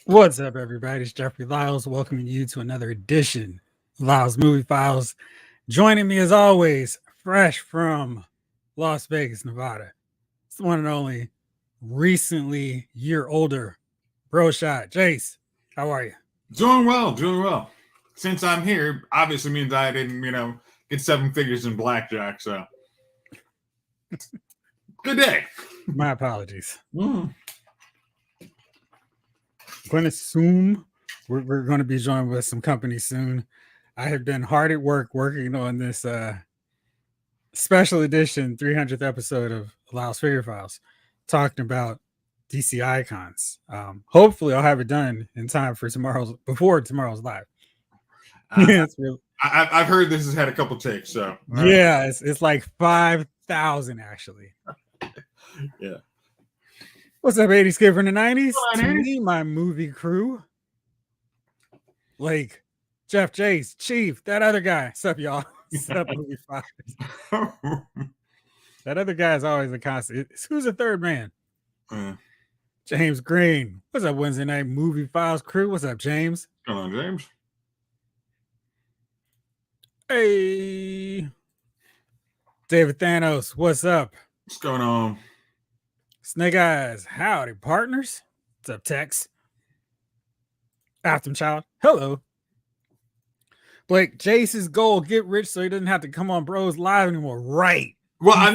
What's up, everybody? It's Jeffrey Lyles welcoming you to another edition of Lyles Movie Files. Joining me, as always, fresh from Las Vegas, Nevada. It's the one and only, recently year older, bro shot, Jayce. How are you? Doing well, doing well. Since I'm here, obviously means I didn't, get seven figures in blackjack. So, good day. My apologies. Mm. Going to soon, we're going to be joined with some company soon. I have been hard at work working on this special edition 300th episode of Lyles Figure Files, talking about DC icons. Hopefully, I'll have it done in time for before tomorrow's live. I've heard this has had a couple takes, so yeah, it's like 5,000 actually. Yeah. What's up, 80s kid from the 90s? To me, my movie crew, like Jeff, Jayce, Chief, that other guy. What's up, y'all? What's up, movie fighters? That other guy is always a constant. Who's the third man? James Green. What's up, Wednesday night movie files crew? What's up, James? Come on, James. Hey, David Thanos. What's up? What's going on? Snake Eyes. Howdy, partners. What's up, Tex? Afton Child. Hello. Blake, Jayce's goal: get rich so he doesn't have to come on Bros Live anymore. Right. Well, I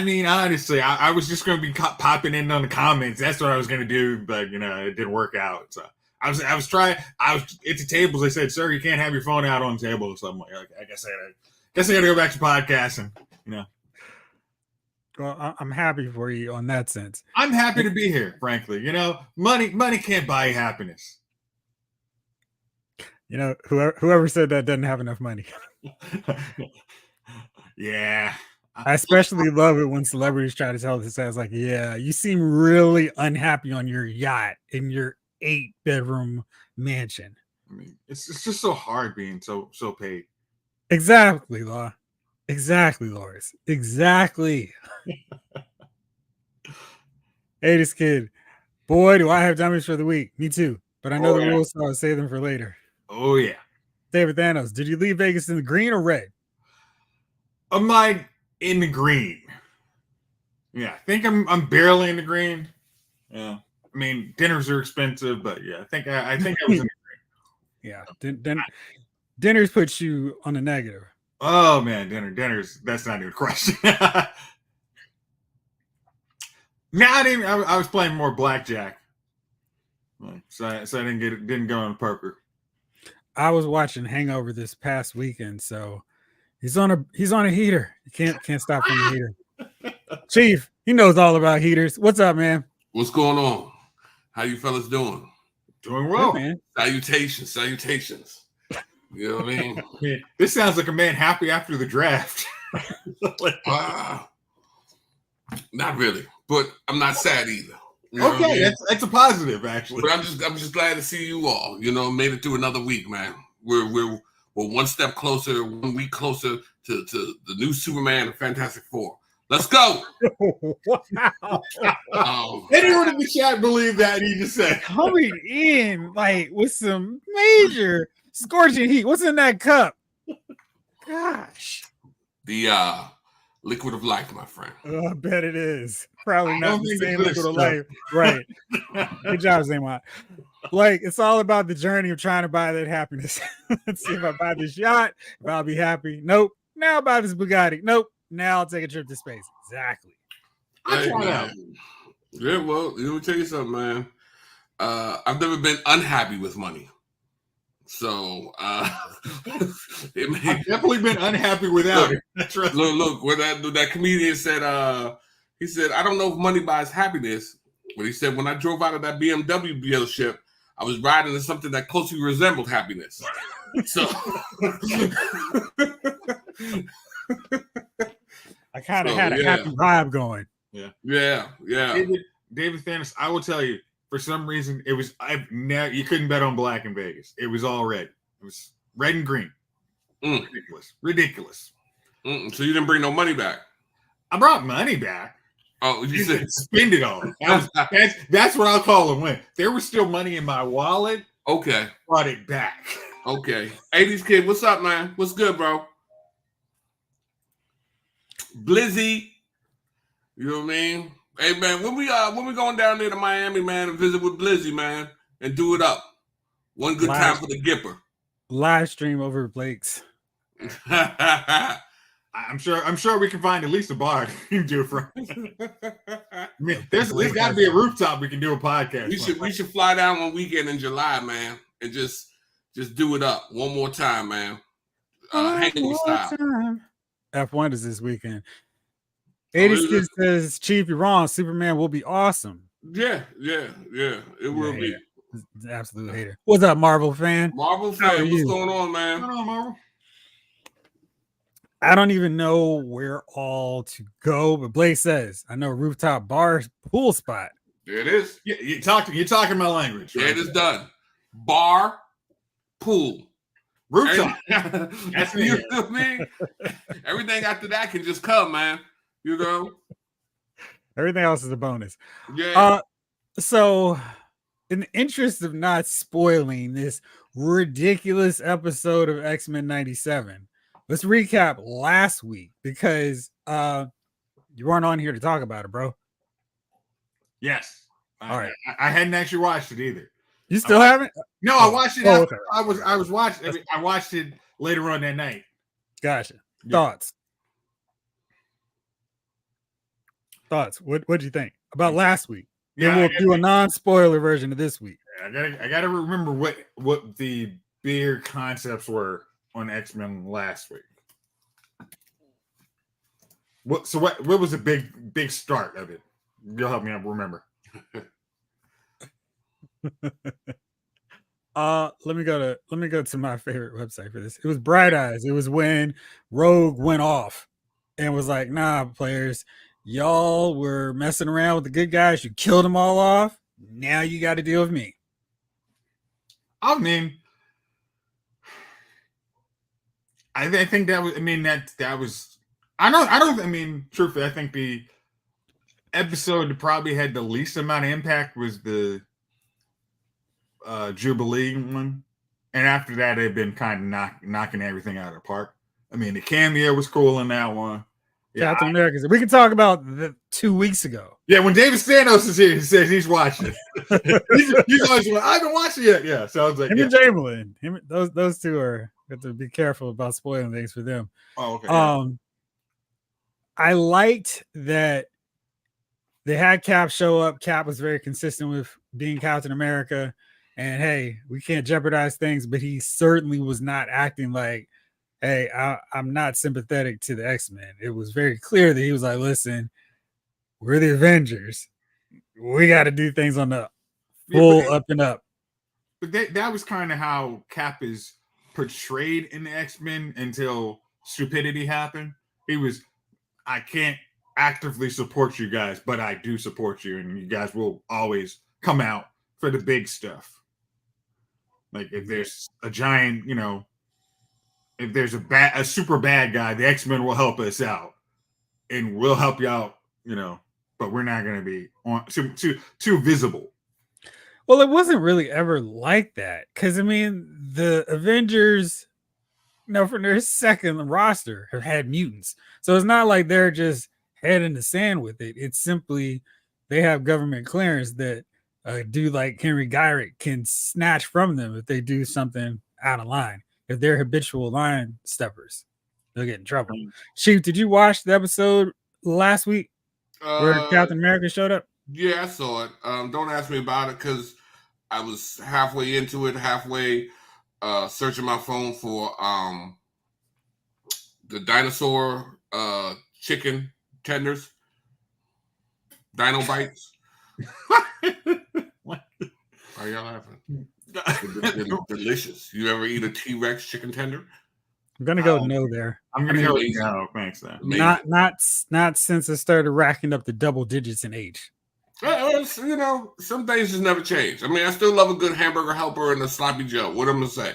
mean, honestly, I was just going to be popping in on the comments. That's what I was going to do, but it didn't work out. So I was trying. I was at the tables. They said, "Sir, you can't have your phone out on the table." So I'm like, I guess I got to go back to podcasting. Well, I'm happy for you on that sense. I'm happy to be here. Frankly, money can't buy happiness. Whoever said that doesn't have enough money. Yeah. I especially love it when celebrities try to tell this as like, yeah, you seem really unhappy on your yacht in your 8-bedroom mansion. I mean, it's just so hard being so paid. Exactly, Law. Exactly, Loris. Exactly. Hey, this kid. Boy, do I have dummies for the week. Me too. But I know the rules, so I'll save them for later. Oh, yeah. David Thanos, did you leave Vegas in the green or red? Am I in the green? Yeah, I think I'm barely in the green. Yeah. I mean, dinners are expensive, but yeah, I think I was in the green. Yeah. Dinners puts you on the negative. Oh man, dinners. That's not even a question. I was playing more blackjack, so I didn't go on poker. I was watching Hangover this past weekend, so he's on a heater. You can't stop from the heater. Chief, he knows all about heaters. What's up, man? What's going on? How you fellas doing? Doing well, man. Salutations. You know what I mean? Man, this sounds like a man happy after the draft. Not really, but I'm not sad either. Okay, I mean? That's a positive, actually. But I'm just glad to see you all. Made it through another week, man. We're one step closer, 1 week closer to the new Superman and Fantastic Four. Let's go. Wow. Anyone in the chat believe that he just said coming in like with some major scorching heat. What's in that cup? Gosh. The liquid of life, my friend. Oh, I bet it is. Probably not the same liquid of life. Right. Good job, Zaymont. Like, it's all about the journey of trying to buy that happiness. Let's see if I buy this yacht, if I'll be happy. Nope. Now I'll buy this Bugatti. Nope. Now I'll take a trip to space. Exactly. Hey, yeah, well, let me tell you something, man. I've never been unhappy with money. So I've definitely been unhappy without it. That's right. Look, what that comedian said, he said, I don't know if money buys happiness, but he said, when I drove out of that BMW dealership, I was riding in something that closely resembled happiness. So I kind of had a happy vibe going. Yeah. David Thanos, I will tell you, for some reason, it was you couldn't bet on black in Vegas. It was all red. It was red and green. Ridiculous. So you didn't bring no money back? I brought money back. Oh, you said spend it all. That's what I'll call a win. There was still money in my wallet. Okay. Brought it back. Okay. 80s kid, what's up, man? What's good, bro? Blizzy. You know what I mean? Hey man, when we going down there to Miami, man, and visit with Blizzy, man, and do it up. One good time for the Gipper. Live stream over Blake's. I'm sure we can find at least a bar you can do it from. I mean, there's got to be a rooftop we can do a podcast. We should fly down one weekend in July, man, and just do it up one more time, man. Hanging style. F1 is this weekend. 80s Kid says, Chief, you're wrong. Superman will be awesome. Yeah. It will be. Absolute hater. What's up, Marvel fan? Marvel fan, what's going on, man? What's going on, Marvel? I don't even know where all to go, but Blake says, I know rooftop bar pool spot. There it is. Yeah, you're talking my language. Right? Yeah, it is done. Bar, pool, rooftop. That's you know what I mean? Everything after that can just come, man. You know? Everything else is a bonus. Yeah. So in the interest of not spoiling this ridiculous episode of X-Men 97, let's recap last week because you weren't on here to talk about it, bro. Yes. All right. I hadn't actually watched it either. You still haven't? No, I watched it. Okay. I was watching. I watched it later on that night. Gotcha. Yeah. Thoughts? What'd you think about last week? Yeah, then we'll do a non-spoiler version of this week. I gotta remember what the bigger concepts were on X-Men last week. What was the big start of it? You'll help me remember. Let me go to my favorite website for this. It was Bright Eyes. It was when Rogue went off and was like, nah, players, y'all were messing around with the good guys. You killed them all off. Now you got to deal with me. I mean, I think that was. I mean that was. I don't. I mean, truthfully, I think the episode that probably had the least amount of impact was the Jubilee one, and after that, they've been kind of knocking everything out of the park. I mean, the cameo was cool in that one. Yeah, Captain America. We can talk about 2 weeks ago. Yeah, when David Stanos is here, he says he's watching it. he's always like, I haven't watched it yet. Yeah, so I was like, him and Jamelin. Those two are have to be careful about spoiling things for them. Oh, okay. Yeah. I liked that they had Cap show up. Cap was very consistent with being Captain America, and hey, we can't jeopardize things. But he certainly was not acting like, hey, I'm not sympathetic to the X-Men. It was very clear that he was like, listen, we're the Avengers. We got to do things on the full up and up. But that was kind of how Cap is portrayed in the X-Men until stupidity happened. He was, I can't actively support you guys, but I do support you, and you guys will always come out for the big stuff. Like if there's a giant, if there's a super bad guy, the X-Men will help us out, and we'll help you out, but we're not going to be too visible. Well, it wasn't really ever like that because, I mean, the Avengers, from their second roster have had mutants. So it's not like they're just head in the sand with it. It's simply they have government clearance that a dude like Henry Gyrick can snatch from them if they do something out of line. If they're habitual line steppers, they'll get in trouble. Chief, did you watch the episode last week where Captain America showed up? Yeah, I saw it. Don't ask me about it because I was halfway into it, searching my phone for the dinosaur chicken tenders, Dino Bites. What? Are y'all laughing? They're delicious. You ever eat a T-Rex chicken tender? I'm gonna go no there. I'm gonna go no. Thanks, then. Not since it started racking up the double digits in age. Some things just never change. I mean, I still love a good hamburger helper and a sloppy Joe. What am I gonna say? I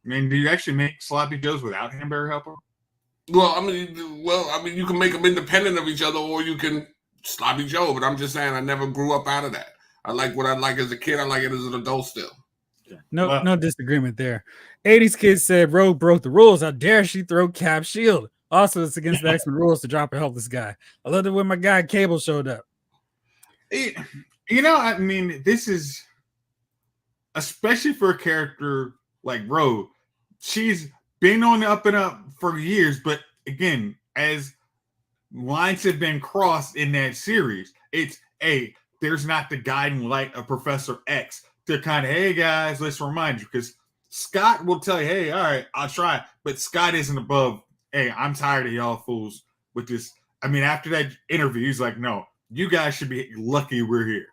mean, do you actually make sloppy joes without hamburger helper? Well, I mean, you can make them independent of each other, or you can sloppy Joe. But I'm just saying, I never grew up out of that. I like what I like as a kid. I like it as an adult still. No disagreement there. 80s kids said Rogue broke the rules. How dare she throw Cap shield? Also, it's against the X-Men rules to drop a helpless guy. I loved it when my guy Cable showed up. You know, I mean, this is especially for a character like Rogue. She's been on the up and up for years, but again, as lines have been crossed in that series, it's there's not the guiding light of Professor X to kind of, hey guys, let's remind you, because Scott will tell you, hey, all right, I'll try, but Scott isn't above, hey, I'm tired of y'all fools with this. I mean, after that interview, he's like, no, you guys should be lucky we're here.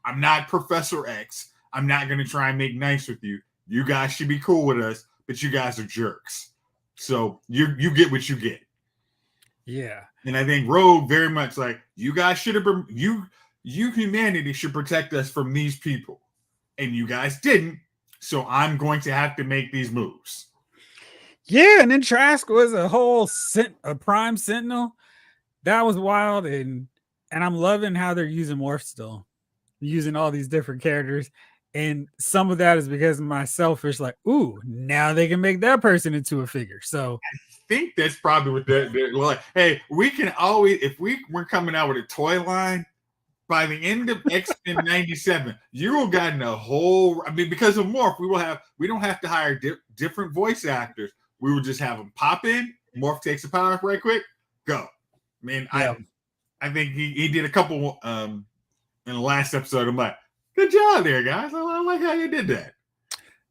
I'm not Professor X. I'm not going to try and make nice with you. You guys should be cool with us, but you guys are jerks. So you get what you get. Yeah. And I think Rogue very much like, you guys should have been, you humanity should protect us from these people. And you guys didn't. So I'm going to have to make these moves. Yeah, and then Trask was a prime sentinel. That was wild, and I'm loving how they're using Morph still, using all these different characters. And some of that is because of my selfish, like, ooh, now they can make that person into a figure. So I think that's probably what they're like, hey, we can always, if we're coming out with a toy line, by the end of X-Men 97, you will gotten a whole, I mean, because of Morph, we don't have to hire different voice actors. We will just have them pop in, Morph takes the power right quick, go. I mean, yeah. I think he did a couple in the last episode. I'm like, good job there, guys. I like how you did that.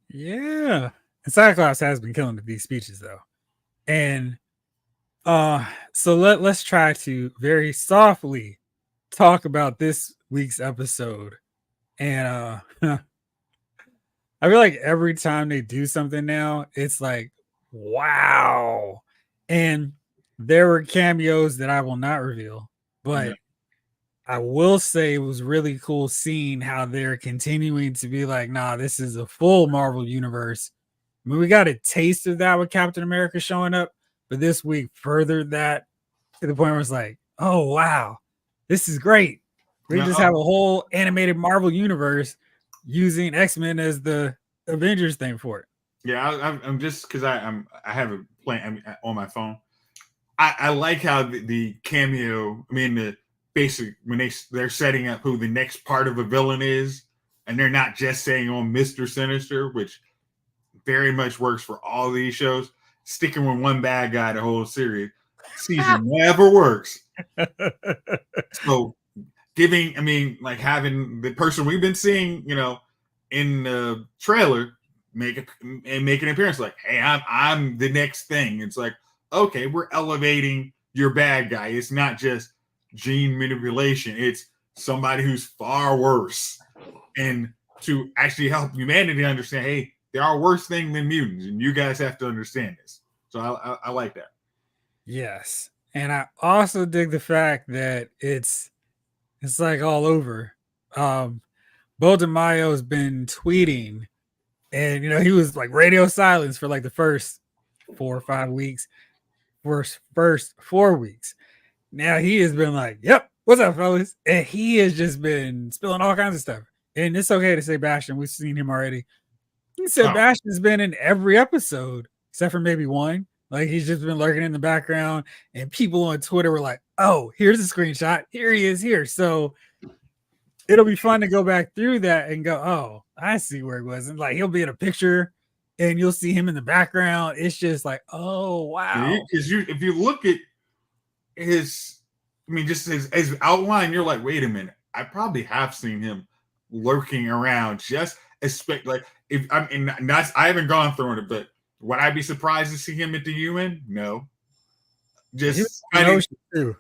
Yeah. And Cyclops has been killing these speeches though. And so let's try to very softly talk about this week's episode. And I feel like every time they do something now, it's like, wow. And there were cameos that I will not reveal, but I will say it was really cool seeing how they're continuing to be like, nah, this is a full Marvel universe. I mean, we got a taste of that with Captain America showing up, but this week furthered that to the point where it's like, oh, wow, this is great. We just have a whole animated Marvel universe using X-Men as the Avengers thing for it. Yeah, I'm just because I have a plan on my phone. I like how the cameo, I mean, the basic, when they're setting up who the next part of a villain is, and they're not just saying on Mr. Sinister, which very much works for all these shows. Sticking with one bad guy the whole series season never works. So giving, I mean, like having the person we've been seeing, you know, in the trailer make an appearance, like, hey, I'm the next thing. It's like, okay, we're elevating your bad guy. It's not just gene manipulation. It's somebody who's far worse. And to actually help humanity understand, hey, there are worse things than mutants, and you guys have to understand this. So I like that. Yes. And I also dig the fact that it's like all over. Bo DeMaio has been tweeting, and you know, he was like radio silence for like the first 4 or 5 weeks. First 4 weeks. Now he has been like, yep, what's up, fellas? And he has just been spilling all kinds of stuff. And it's okay to say Bastion. We've seen him already. He said Bastion's been in every episode except for maybe one. Like, he's just been lurking in the background, and people on Twitter were like, oh, here's a screenshot. Here he is here. So it'll be fun to go back through that and go, oh, I see where he was. And like, he'll be in a picture and you'll see him in the background. It's just like, oh, wow. Because if you look at his, I mean, just his outline, you're like, wait a minute. I probably have seen him lurking around. Just expect, like, if I mean, I haven't gone through it, but would I be surprised to see him at the UN? No. Just too.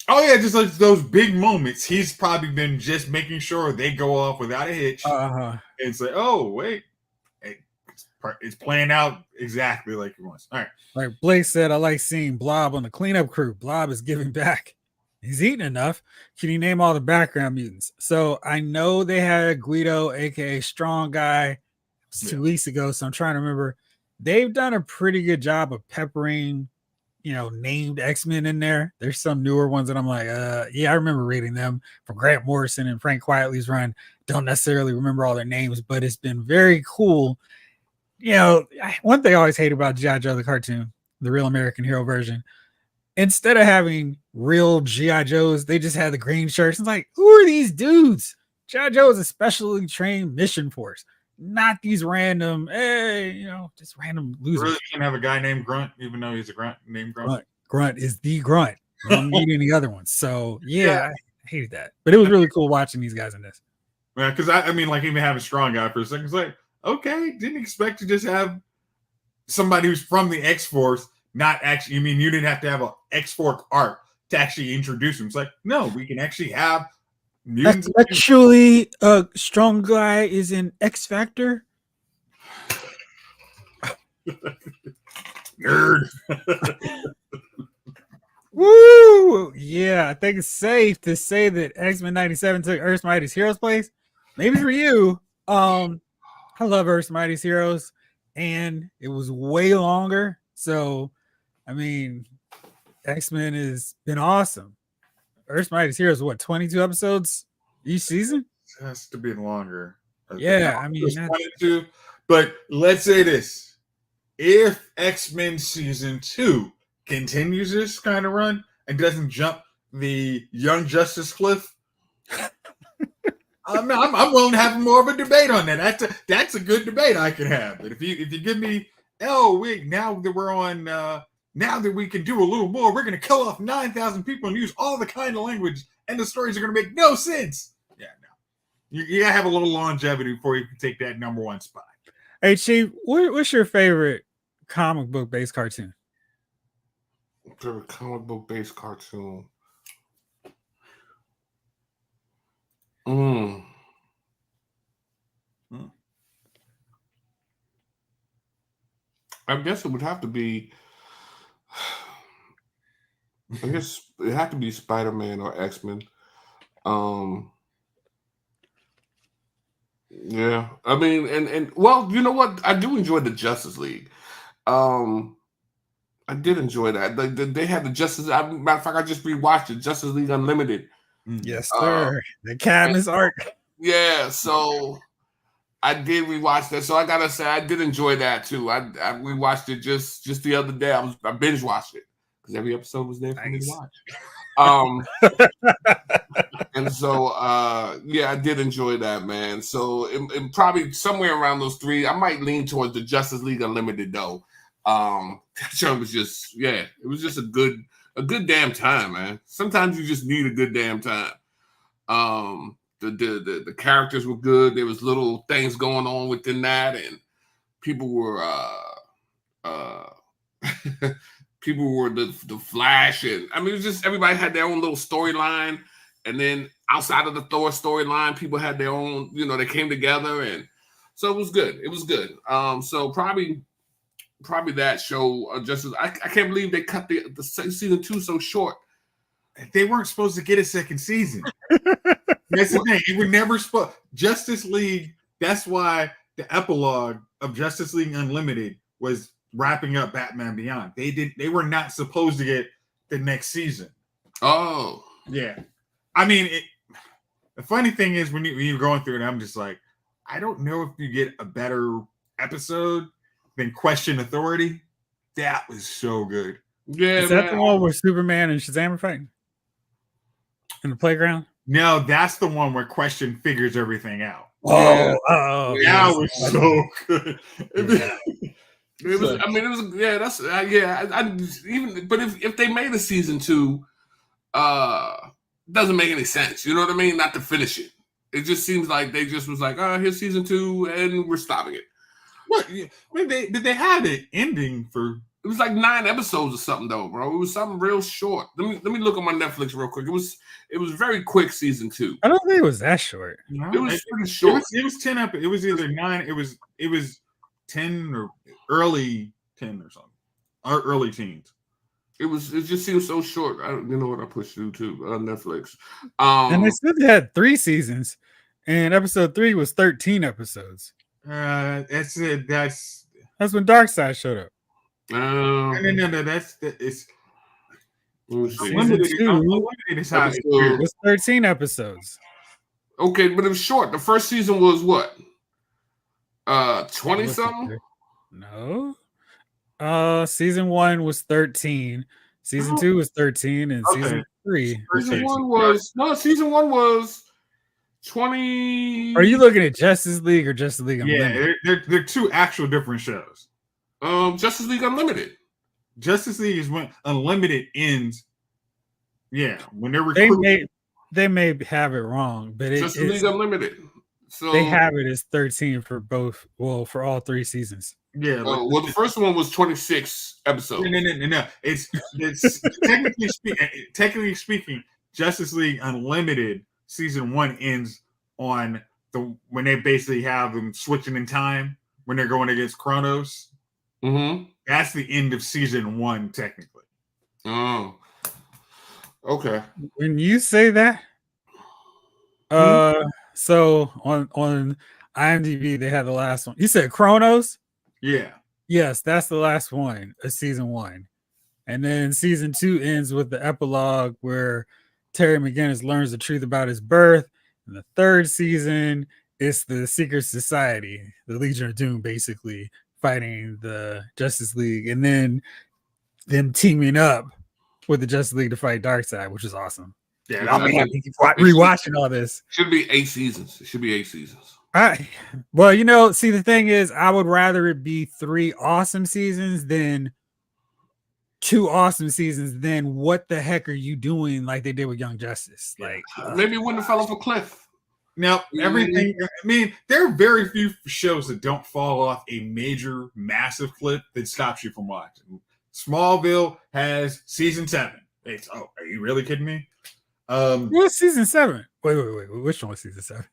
Oh yeah, just like those big moments. He's probably been just making sure they go off without a hitch, and say, "Oh wait, it's playing out exactly like he wants." All right. Like Blake said, I like seeing Blob on the cleanup crew. Blob is giving back. He's eating enough. Can you name all the background mutants? So I know they had Guido, aka Strong Guy, 2 weeks ago. So I'm trying to remember. They've done a pretty good job of peppering named X-Men in there. There's some newer ones that I'm like, yeah, I remember reading them from Grant Morrison and Frank Quietly's run. Don't necessarily remember all their names, but it's been very cool. One thing I always hate about G.I. Joe, the cartoon, the Real American Hero version, instead of having real G.I. Joes, they just had the green shirts. It's like, who are these dudes? G.I. Joe is a specially trained mission force, not these random, just random losers. Really can't have a guy named Grunt, even though he's a grunt named Grunt. Grunt is the Grunt. I don't need any other ones. So yeah, I hated that. But it was really cool watching these guys in this. Yeah, because I mean, like even having Strong Guy for a second, it's like, okay, didn't expect to just have somebody who's from the X-Force, not actually, you didn't have to have an X-Force arc to actually introduce him. It's like, no, we can actually have mutants. Actually, Strong Guy is in X Factor. Nerd. Woo! Yeah, I think it's safe to say that X-Men 97 took Earth's Mightiest Heroes' place. Maybe for you. I love Earth's Mightiest Heroes, and it was way longer. So, X-Men has been awesome. Earth's Mightiest Heroes, 22 episodes each season? It has to be longer. Yeah, 22. But let's say this. If X-Men Season 2 continues this kind of run and doesn't jump the Young Justice cliff, I'm willing to have more of a debate on that. That's a good debate I can have. But if you give me, now that we can do a little more, we're going to kill off 9,000 people and use all the kind of language, and the stories are going to make no sense. Yeah, no. You got to have a little longevity before you can take that number one spot. Hey, Chief, what's your favorite comic book based cartoon? Favorite comic book based cartoon? I guess it would have to be. I guess it had to be Spider-Man or X-Men. Yeah, and well, you know what? I do enjoy the Justice League. I did enjoy that. They had the Justice. Matter of fact, I just rewatched it, Justice League Unlimited. Yes, sir. The Cadmus arc. Yeah, so I did rewatch that. So I gotta say, I did enjoy that too. I rewatched it just the other day. I binge watched it because every episode was there for me to watch. And so yeah, I did enjoy that, man. So it probably somewhere around those three, I might lean towards the Justice League Unlimited though. That show was just, it was just a good damn time, man. Sometimes you just need a good damn time. The characters were good. There was little things going on within that, and people were the Flash, and it was just everybody had their own little storyline. And then outside of the Thor storyline, people had their own, they came together, and so it was good. It was good. So probably that show. I can't believe they cut the season 2 so short. They weren't supposed to get a second season. That's the thing. You were never supposed. Justice League. That's why the epilogue of Justice League Unlimited was wrapping up Batman Beyond. They were not supposed to get the next season. Oh, yeah. The funny thing is when you're going through it, I'm just like, I don't know if you get a better episode than Question Authority. That was so good. Yeah, is that the one where Superman and Shazam are fighting in the playground? No, that's the one where Question figures everything out. Oh, that was so good. Yeah. It was. That's even. But if they made a season 2, doesn't make any sense. You know what I mean? Not to finish it. It just seems like they just was like, here's season 2, and we're stopping it. What? They had an ending for. It was like 9 episodes or something though, bro. It was something real short. Let me look at my Netflix real quick. It was very quick season 2. I don't think it was that short. No, it was pretty short. It was 10 up. It was either 9. It was 10 or early 10 or something, or early teens. It just seemed so short. You know what? I pushed through too on Netflix. And they still had 3 seasons, and episode 3 was 13 episodes. That's it. That's when Darkseid showed up. No. It's let me see. Season two unlimited is how Episode- it was 13 episodes. Okay, but it was short. The first season was what? 20 What's something? it? No. Season 1 was 13. Season Oh. 2 was 13, and Okay. season 3. Season one was 20. Are you looking at Justice League or Justice League Unlimited? Yeah, they're two actual different shows. Justice League Unlimited. Justice League is when Unlimited ends. Yeah, when they're recruiting. They may have it wrong, but Justice League Unlimited. So they have it as 13 for both. Well, for all 3 seasons. Yeah. well, the first one was 26 episodes. No. It's technically speaking, Justice League Unlimited season 1 ends on when they basically have them switching in time when they're going against Kronos. Mm-hmm. That's the end of season 1, technically. Oh, okay. When you say that, so on IMDb they had the last one. You said Kronos? Yeah. Yes, that's the last one of season 1. And then season 2 ends with the epilogue where Terry McGinnis learns the truth about his birth. And the third season is the Secret Society, the Legion of Doom, basically fighting the Justice League, and then them teaming up with the Justice League to fight Darkseid, which is awesome. Yeah. I mean, rewatching all this. Should be 8 seasons. It should be 8 seasons. Well, see, the thing is, I would rather it be 3 awesome seasons than 2 awesome seasons. Then what the heck are you doing like they did with Young Justice? Like, maybe it wouldn't have fell off a cliff. Now, everything, I mean, there are very few shows that don't fall off a major, massive cliff that stops you from watching. Smallville has season 7. Are you really kidding me? What's season 7? Wait. Which one was season 7?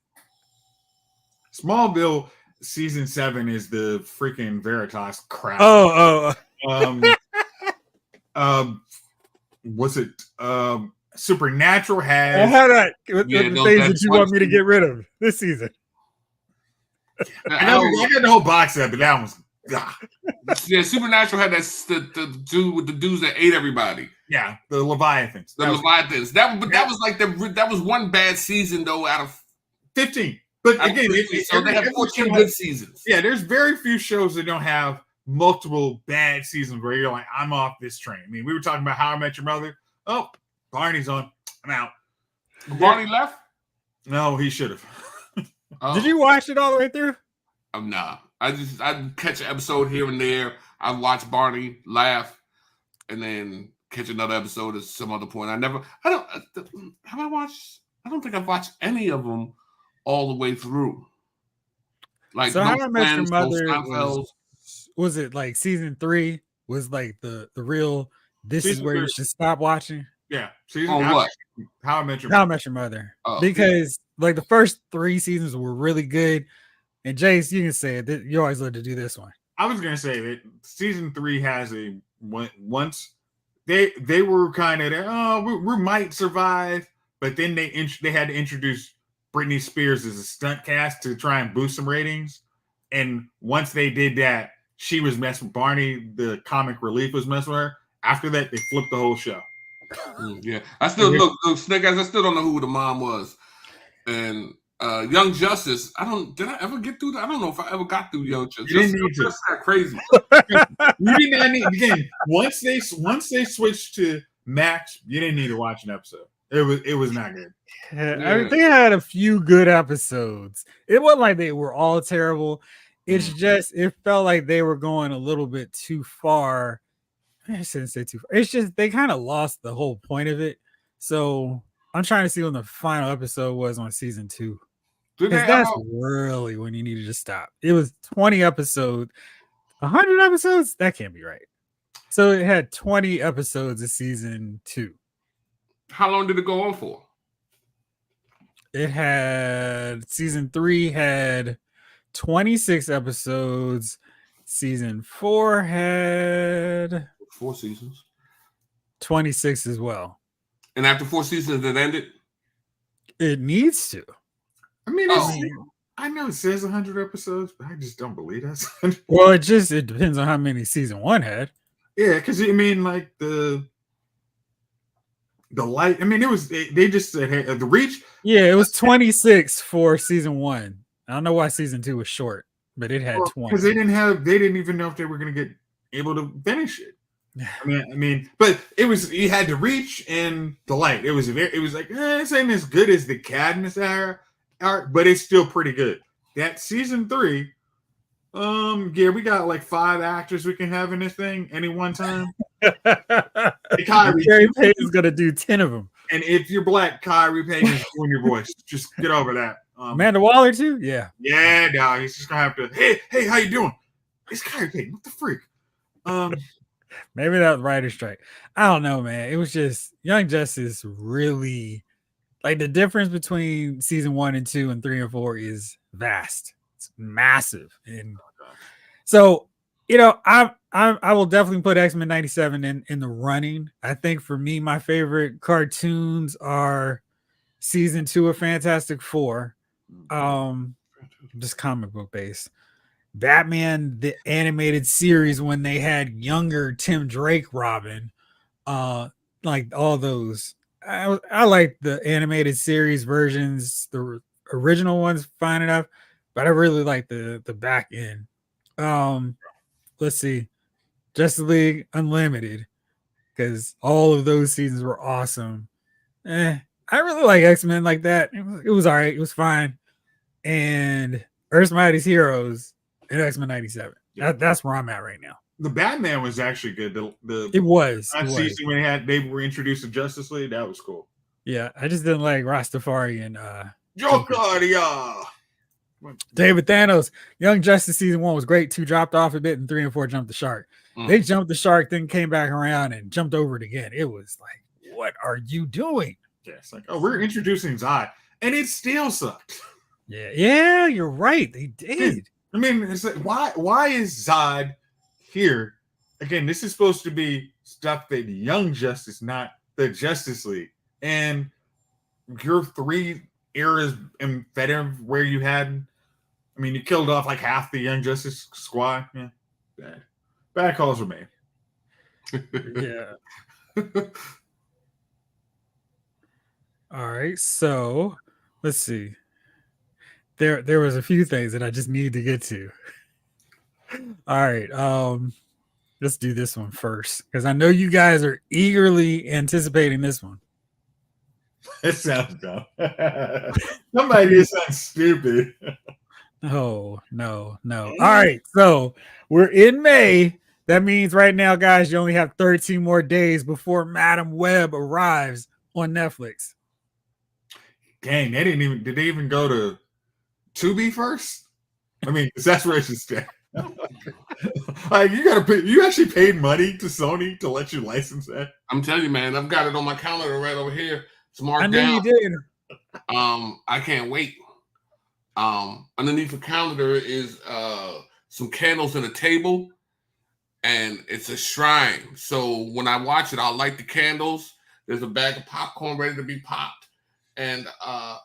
Smallville season 7 is the freaking Veritas crap. What's it? Supernatural has. The things that you want me to get rid of this season. I got the whole box set, but that one's. Yeah, Supernatural had the dude with the dudes that ate everybody. Yeah, the Leviathans. That was one bad season though out of 15. But again, so they have 14 good seasons. Yeah, there's very few shows that don't have multiple bad seasons where you're like, I'm off this train. I mean, we were talking about How I Met Your Mother. Oh, Barney's on. I'm out. Barney left? No, he should have. Did you watch it all the way through? Nah. I'd catch an episode here and there. I'd watch Barney laugh and then catch another episode at some other point. I don't think I've watched any of them all the way through. Like, so How I Met Your Mother was it like season 3 was like the real this is where you should stop watching? Yeah. What? How I Met Your Mother. Because like the first 3 seasons were really good. And Jayce, you can say it. You always love to do this one. I was gonna say that season 3 has once they were kind of we might survive, but then they had to introduce Britney Spears as a stunt cast to try and boost some ratings. And once they did that, she was messing with Barney. The comic relief was messing with her. After that, they flipped the whole show. Yeah, I still look Snake Eyes. I still don't know who the mom was, and Young Justice. Did I ever get through that? I don't know if I ever got through Young Justice. You didn't need to. That's that crazy. You did not need again. Once they switched to Max, you didn't need to watch an episode. It was not good. Yeah. I mean, they had a few good episodes. It wasn't like they were all terrible. It's just it felt like they were going a little bit too far. I shouldn't say too far. It's just they kind of lost the whole point of it. So I'm trying to see when the final episode was on season 2. Because that's really when you needed to stop. It was 20 episodes, 100 episodes. That can't be right. So it had 20 episodes of season 2. How long did it go on for? It had season 3 had 26 episodes. Season 4 had 4 seasons. 26 as well. And after 4 seasons, it ended? It needs to. I mean, I know it says 100 episodes, but I just don't believe that. Well, it depends on how many season 1 had. Yeah, because I mean, like the light. I mean, it was they just said, hey, the reach. Yeah, it was 26 for season 1. I don't know why season 2 was short, but it had 20. Because they didn't even know if they were going to get able to finish it. I mean, but it was, you had the reach and the light. It was like, this ain't as good as the Cadmus art, but it's still pretty good. That season 3, yeah, we got like 5 actors we can have in this thing any one time. Kyrie Payton's gonna do 10 of them. And if you're black, Kyrie Payton is doing your voice. Just get over that. Amanda Waller too? Yeah. Yeah, dog. He's just gonna have to. Hey, how you doing? It's Kyrie Payton. What the freak? Maybe that was writer's strike. I don't know, man. It was just Young Justice really, like, the difference between season 1 and 2 and 3 and 4 is vast. It's massive. And so, you know, I will definitely put X-Men 97 in the running. I think for me, my favorite cartoons are season 2 of Fantastic Four. Just comic book based. Batman the animated series when they had younger Tim Drake Robin, like all those. I like the animated series versions, the original ones fine enough, but I really like the back end. Let's see, Justice League Unlimited, because all of those seasons were awesome. I really like X-Men like that. It was all right. It was fine. And Earth's Mightiest Heroes and X-Men 97. That's where I'm at right now. The Batman was actually good. It was. Season when they were introduced to Justice League, that was cool. Yeah, I just didn't like Rastafari and Joker. David Thanos. Young Justice season 1 was great. 2 dropped off a bit, and 3 and 4 jumped the shark. They jumped the shark, then came back around and jumped over it again. It was like, what are you doing? Yeah, it's like, we're introducing Zod, and it still sucked. Yeah, you're right. They did. I mean, it's like, why is Zod here? Again, this is supposed to be stuff that Young Justice, not the Justice League. And your 3 eras in Veteran where you had, I mean, you killed off like half the Young Justice squad. Yeah, bad calls were made. Yeah. All right, so let's see. There was a few things that I just need to get to. All right, let's do this one first because I know you guys are eagerly anticipating this one. It sounds dumb. Somebody did something stupid. Oh, no. All right, so we're in May. That means right now, guys, you only have 13 more days before Madam Web arrives on Netflix. Dang, did they even go to Tubi first? I mean, that's where it should stay. Like, you actually paid money to Sony to let you license that? I'm telling you, man, I've got it on my calendar right over here. It's marked I knew down. you did. I can't wait. Underneath the calendar is some candles and a table, and it's a shrine. So when I watch it, I'll light the candles. There's a bag of popcorn ready to be popped, and a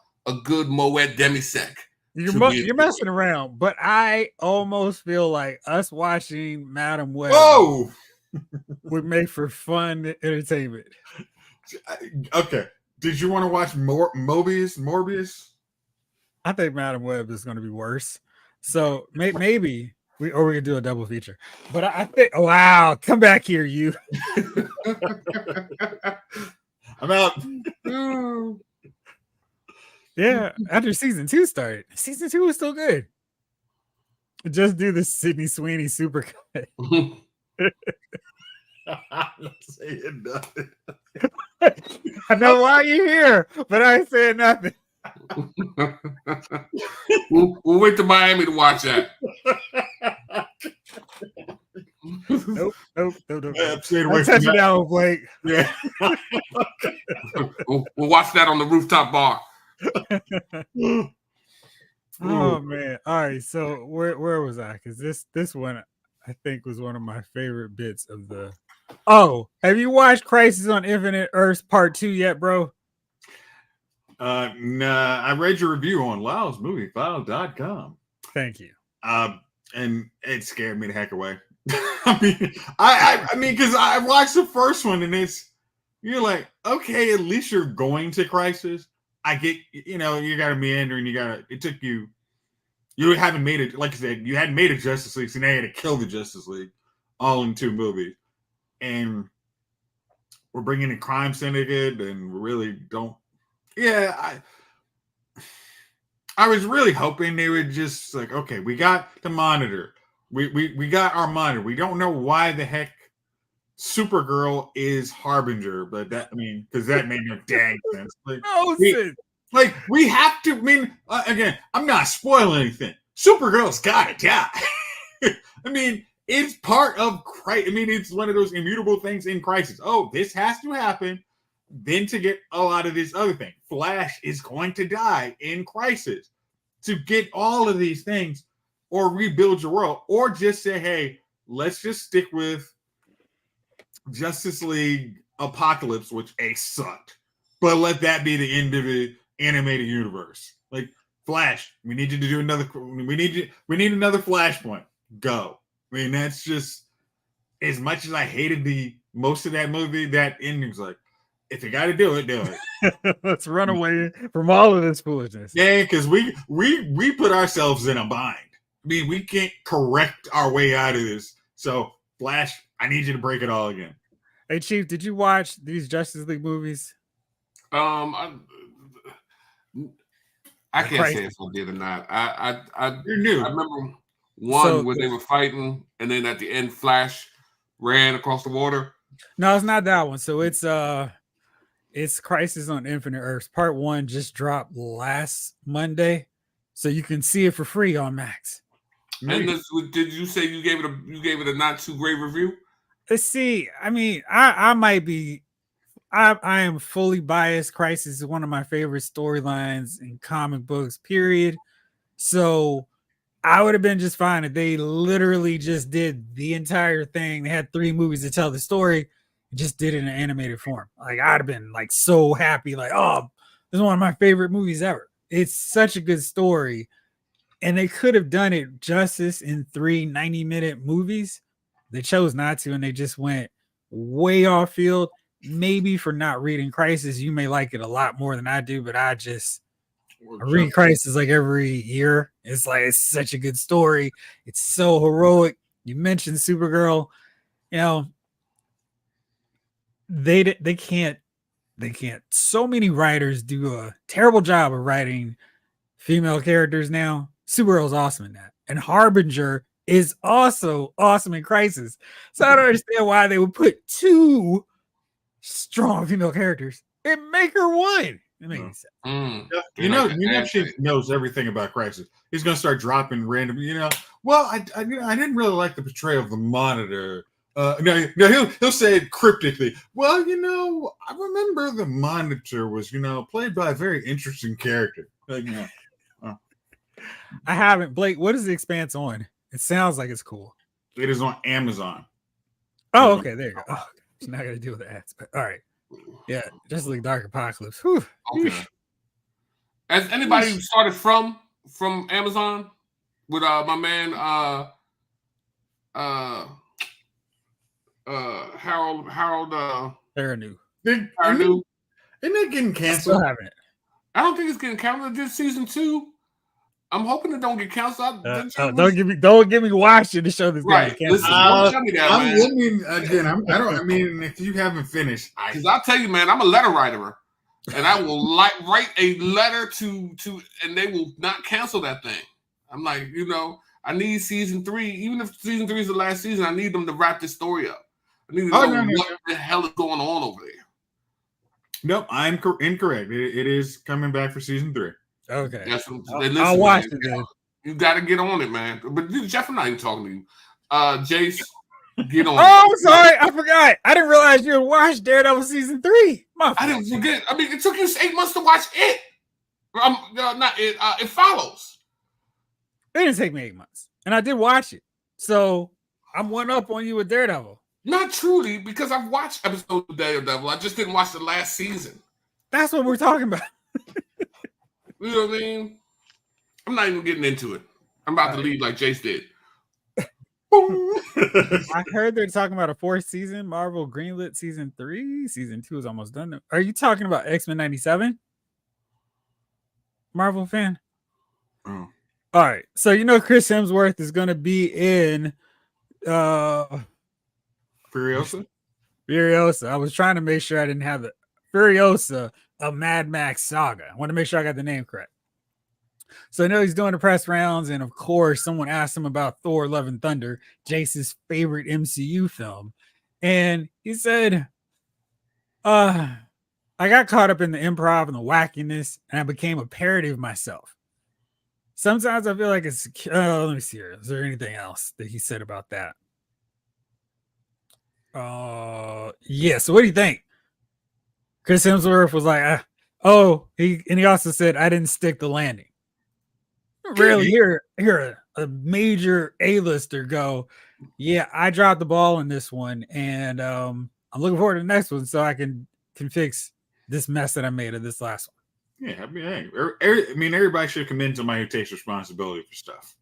good Moet demi-sec. You're messing around, but I almost feel like us watching Madam Web would make for fun entertainment. Okay. Did you want to watch Morbius? I think Madam Web is going to be worse. So maybe we can do a double feature. But I think, wow, come back here, you. I'm out. Yeah, after season 2 started, season 2 was still good. Just do the Sydney Sweeney supercut. I'm not saying nothing. I know why you're here, but I ain't saying nothing. We'll wait to Miami to watch that. Nope. Stay away touch it out, Blake. Yeah. We'll watch that on the rooftop bar. Oh man! All right, so where was I? Because this one I think was one of my favorite bits of the. Oh, have you watched Crisis on Infinite Earths Part 2 yet, bro? Nah, I read your review on LaosMovieFile.com. Thank you. And it scared me the heck away. I mean, because I watched the first one and you're like, okay, at least you're going to Crisis. I get, you got to meander and it took you haven't made it, like I said, you hadn't made a Justice League, so now you had to kill the Justice League all in 2 movies. And we're bringing in Crime Syndicate and we really don't, I was really hoping they would just like, okay, we got the Monitor. We got our Monitor. We don't know why the heck Supergirl is Harbinger, but because that made no dang sense. Like, we have to, again, I'm not spoiling anything. Supergirl's gotta die. It's part of Crisis. It's one of those immutable things in Crisis. Oh, this has to happen. Then to get a lot of this other thing. Flash is going to die in Crisis. To get all of these things, or rebuild your world, or just say, hey, let's just stick with Justice League Apocalypse, which sucked. But let that be the end of the animated universe. Like, Flash, we need you to do another, we need another Flashpoint. Go. That's just, as much as I hated most of that movie, that ending's like, if you got to do it, do it. Let's run away from all of this foolishness. Yeah, because we put ourselves in a bind. We can't correct our way out of this. So, Flash, I need you to break it all again. Hey, Chief, did you watch these Justice League movies? I can't say if I did or not. You're new. I remember one where they were fighting, and then at the end, Flash ran across the water. No, it's not that one. So it's Crisis on Infinite Earths. Part 1 just dropped last Monday, so you can see it for free on Max. And did you say you gave it a not too great review? Let's see. I might be. I am fully biased. Crisis is one of my favorite storylines in comic books, period. So I would have been just fine if they literally just did the entire thing. They had 3 movies to tell the story, just did it in an animated form. Like, I'd have been like so happy, like, oh, this is one of my favorite movies ever. It's such a good story. And they could have done it justice in 3 90-minute movies. They chose not to, and they just went way off field. Maybe for not reading Crisis, you may like it a lot more than I do, but I read Crisis like every year. It's like, it's such a good story. It's so heroic. You mentioned Supergirl. They can't. So many writers do a terrible job of writing female characters now. Supergirl's awesome in that. And Harbinger is also awesome in Crisis. So I don't understand why they would put 2 strong female characters and make her one. It makes sense. She knows everything about Crisis. He's gonna start dropping random, Well, I didn't really like the portrayal of the Monitor. He'll say it cryptically. Well, I remember the Monitor was, played by a very interesting character. I haven't. Blake, what is The Expanse on? It sounds like it's cool. It is on Amazon. Oh, okay. There you go. Oh, it's not going to deal with the ads, but all right. Yeah, Justice League Dark Apocalypse. Whew. Okay. Has anybody started from Amazon with my man Harold Haranu. Isn't it getting canceled? I still haven't. I don't think it's getting canceled. Just season 2. I'm hoping it don't get canceled. Don't get me watching the show that's right. Listen, don't tell me that, man. If you haven't finished, because I'll tell you, man, I'm a letter writer, and I will write a letter to, and they will not cancel that thing. I'm like, I need season 3, even if season 3 is the last season. I need them to wrap this story up. I need to know what the hell is going on over there. Nope, I'm incorrect. It is coming back for season 3. Okay. I'll watch it then. You got to get on it, man. But Jeff, I'm not even talking to you. Jayce, get on it. I'm sorry. I forgot. I didn't realize you had watched Daredevil season 3. I didn't forget. It took you 8 months to watch it. Not it. It Follows. It didn't take me 8 months. And I did watch it. So I'm one up on you with Daredevil. Not truly, because I've watched episodes of Daredevil. I just didn't watch the last season. That's what we're talking about. You know what I mean? I'm not even getting into it. I'm about to leave like Jayce did. I heard they're talking about a 4th season. Marvel greenlit season 3. Season 2 is almost done. Are you talking about X-Men 97? Marvel fan? Oh. All right. So Chris Hemsworth is going to be in Furiosa? Furiosa. I was trying to make sure I didn't have the Furiosa, a Mad Max saga. I want to make sure I got the name correct. So I know he's doing the press rounds, and of course, someone asked him about Thor: Love and Thunder, Jayce's favorite MCU film, and he said, I got caught up in the improv and the wackiness, and I became a parody of myself. Sometimes I feel like it's. Let me see here. Is there anything else that he said about that? Yeah. So what do you think? Chris Hemsworth was like, he also said, I didn't stick the landing. Rarely hear a major A-lister go, yeah, I dropped the ball in this one, and I'm looking forward to the next one so I can fix this mess that I made of this last one. Yeah, I mean, everybody should commend somebody who takes responsibility for stuff.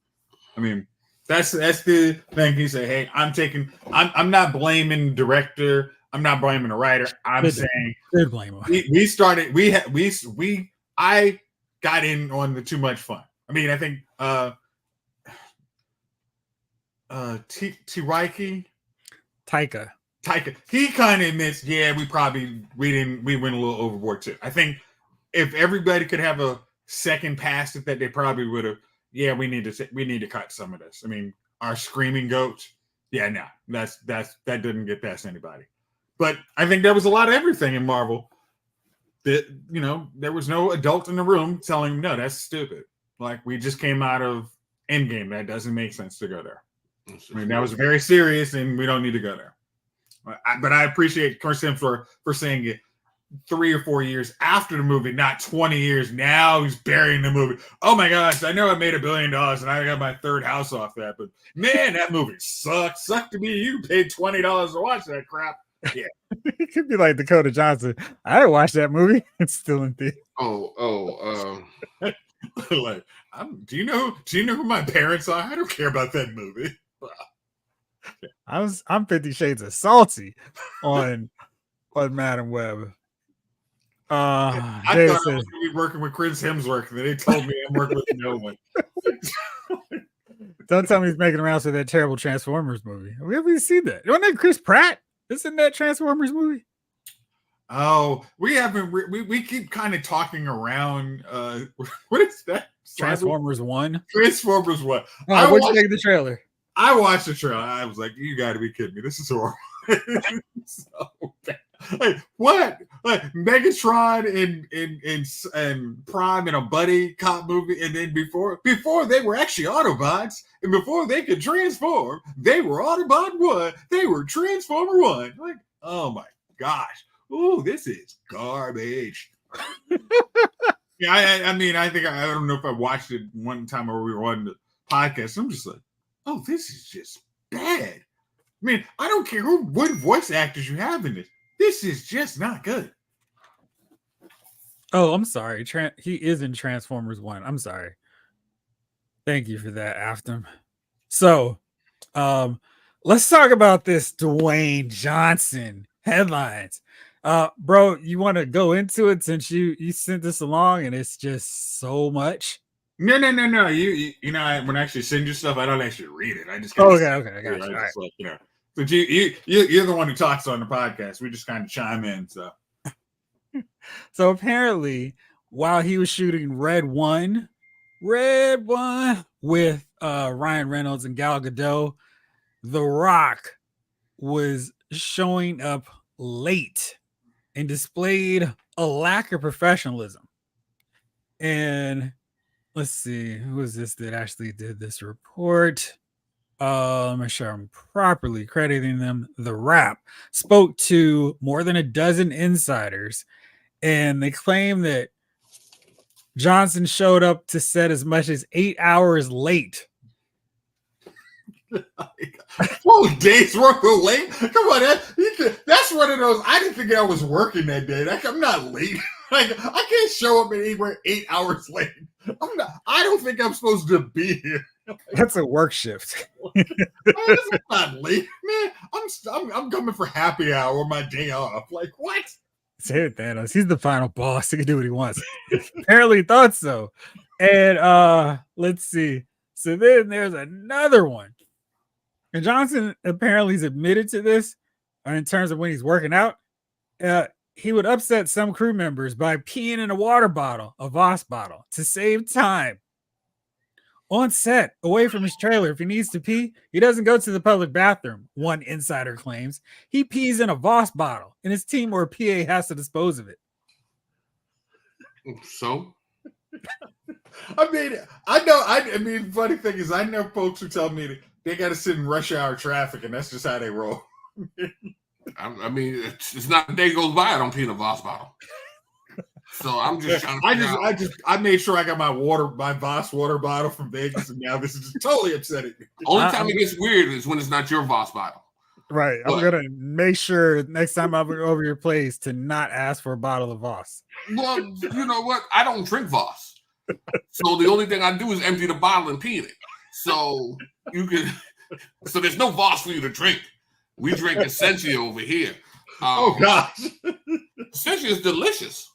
I mean, that's the thing. He said, hey, I'm not blaming the director. I'm not blaming the writer. I'm saying good blame. I got in on the too much fun. I mean, I think Taika, he kind of admits, yeah, we went a little overboard too. I think if everybody could have a second pass at that, they probably would have. Yeah, we need to cut some of this. I mean, our screaming goats. Yeah, no, that didn't get past anybody. But I think there was a lot of everything in Marvel that there was no adult in the room telling them, no, that's stupid. Like, we just came out of Endgame. That doesn't make sense to go there. I mean, that was very serious, and we don't need to go there. But I appreciate Chris Hemsworth for saying it 3 or 4 years after the movie, not 20 years. Now he's burying the movie. Oh, my gosh, I know I made $1 billion, and I got my 3rd house off that. But, man, that movie sucked. Sucked to be you. Paid $20 to watch that crap. Yeah. It could be like Dakota Johnson. I didn't watch that movie. It's still in theater. Like, do you know who my parents are? I don't care about that movie. I'm 50 Shades of Salty on Madam Web. I thought I was going to be working with Chris Hemsworth, and they told me I'm working with no one. Don't tell me he's making rounds for that terrible Transformers movie. We haven't seen that. Wasn't that Chris Pratt? Isn't that Transformers movie? Oh, we haven't. We keep kind of talking around. What is that? Transformers 1. Transformers 1. What'd you think of the trailer? I watched the trailer. I was like, "You got to be kidding me! This is horrible." So bad. Like, what? Like Megatron and Prime in a buddy cop movie, and then before they were actually Autobots, and before they could transform, they were Autobot 1. They were Transformer 1. Like, oh my gosh. Ooh, this is garbage. Yeah, I mean, I don't know if I watched it one time where we were on the podcast. I'm just like, oh, this is just bad. I mean, I don't care what voice actors you have in this. This is just not good. Oh, I'm sorry. He is in Transformers 1. I'm sorry. Thank you for that, Afton. So, let's talk about this Dwayne Johnson headlines. Bro, you want to go into it since you sent this along and it's just so much? No. You know, when I actually send you stuff, I don't actually read it. I just okay. I got you. All right. Like, but you're the one who talks on the podcast. We just kind of chime in. So apparently, while he was shooting Red One with Ryan Reynolds and Gal Gadot, The Rock was showing up late and displayed a lack of professionalism. And let's see, who is this that actually did this report? Make sure I'm properly crediting them. The Wrap spoke to more than a dozen insiders, and they claim that Johnson showed up to set as much as 8 hours late. 4 days worth of late? Come on, that's one of those. I didn't think I was working that day. I'm not late. Like, I can't show up anywhere 8 hours late. I don't think I'm supposed to be here. That's a work shift. I'm not late, man. I'm coming for happy hour, my day off. Like what? Say Thanos. He's the final boss. He can do what he wants. Apparently thought so. And let's see. So then there's another one. And Johnson apparently is admitted to this in terms of when he's working out. He would upset some crew members by peeing in a water bottle, a Voss bottle, to save time. On set, away from his trailer, if he needs to pee, he doesn't go to the public bathroom, one insider claims. He pees in a Voss bottle, and his team or PA has to dispose of it. So? I mean, I know. I mean, funny thing is, I know folks who tell me that they got to sit in rush hour traffic, and that's just how they roll. I mean, it's not a day goes by I don't pee in a Voss bottle. So I'm just trying to I made sure I got my Voss water bottle from Vegas, and now this is just totally upsetting me. Only time it gets weird is when it's not your Voss bottle. Right. I'm gonna make sure next time I'm over your place to not ask for a bottle of Voss. Well, you know what? I don't drink Voss. So the only thing I do is empty the bottle and pee in it. So so there's no Voss for you to drink. We drink Essentia over here. Oh gosh. Essentia is delicious.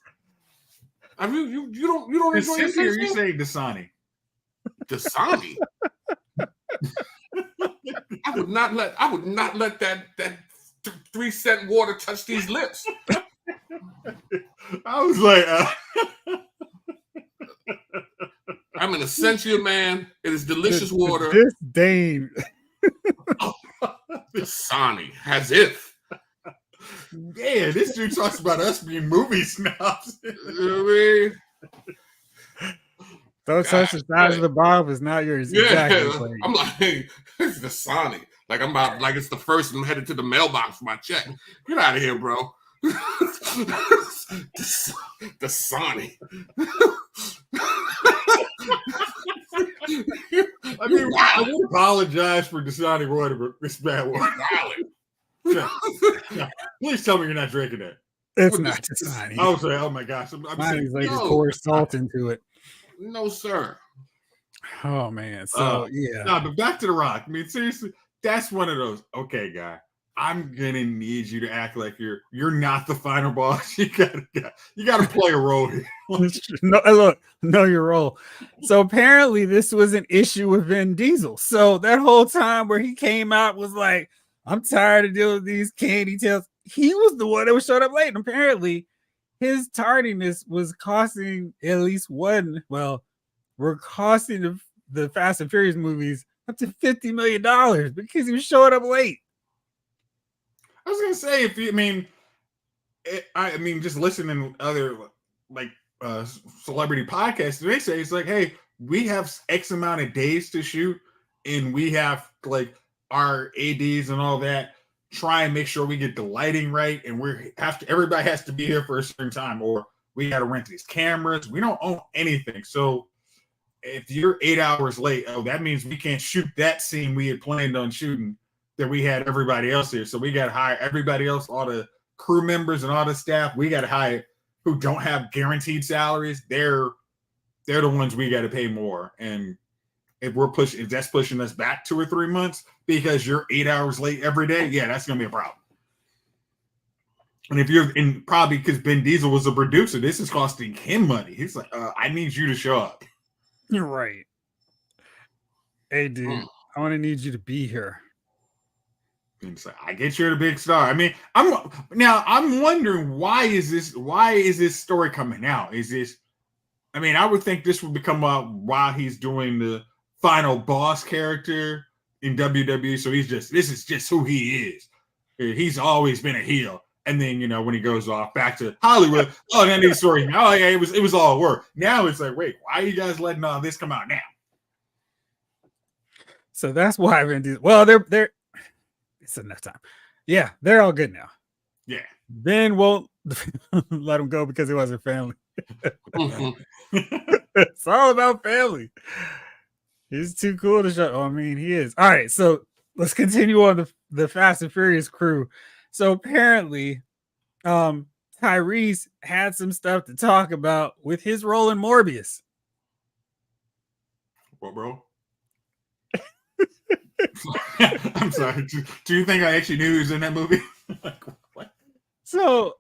I mean, you don't enjoy Essentia, or you Essentia? saying Dasani? Dasani. I would not let that 3-cent water touch these lips. I was like, I'm an Essentia man. It is delicious water. Disdain. Dasani, as if. yeah, this dude talks about us being movie snobs. You know what I mean? Don't touch the size of the bottle is not yours. Yeah, Exactly. I'm like, it's Dasani. Like I'm about, like it's the first, and I'm headed to the mailbox for my check. Get out of here, bro. Dasani. I mean, I would apologize for Dasani water, but it's bad water. Yeah. Please tell me you're not drinking that. It's not Dasani. I was like, oh my gosh. I'm saying, Like no. pour salt into it. No, sir. Oh man. So yeah. No, but back to The Rock. I mean, seriously, that's one of those. Okay, guy, I'm gonna need you to act like you're not the final boss. You gotta play a role here. Know your role. So apparently this was an issue with Vin Diesel. So that whole time where he came out was like, I'm tired of dealing with these candy tails. He was the one that was showing up late. And apparently his tardiness was costing at least one. Well, we're costing the Fast and Furious movies up to $50 million because he was showing up late. I was gonna say, if you, I mean, just listening to other like celebrity podcasts, they say it's like, hey, we have X amount of days to shoot, and we have like our ADs and all that. Try and make sure we get the lighting right, and everybody has to be here for a certain time, or we got to rent these cameras. We don't own anything, so if you're 8 hours late, that means we can't shoot that scene we had planned on shooting. That we had everybody else here, so we got to hire everybody else, all the crew members and all the staff. We got to hire who don't have guaranteed salaries. They're the ones we got to pay more. And if that's pushing us back 2 or 3 months because you're 8 hours late every day, yeah, that's gonna be a problem. And if you're in, probably because Ben Diesel was a producer, this is costing him money. He's like, I need you to show up. You're right. Hey, dude, I want to need you to be here. So I get you're the big star. I mean, I'm wondering why is this story coming out? Is this? I mean, I would think this would become up while he's doing the final boss character in WWE. So this is just who he is. He's always been a heel, and then when he goes off back to Hollywood, then these stories. Oh yeah, it was all work. Now it's like, wait, why are you guys letting all this come out now? So that's why I've been. Well, they're. It's enough time. Yeah, they're all good now. Yeah. Ben won't let him go because he wasn't family. It's all about family. He's too cool to show. I mean, he is. All right, so let's continue on the Fast and Furious crew. So apparently, Tyrese had some stuff to talk about with his role in Morbius. What, bro? sorry. Do you think I actually knew he was in that movie? Like, what? So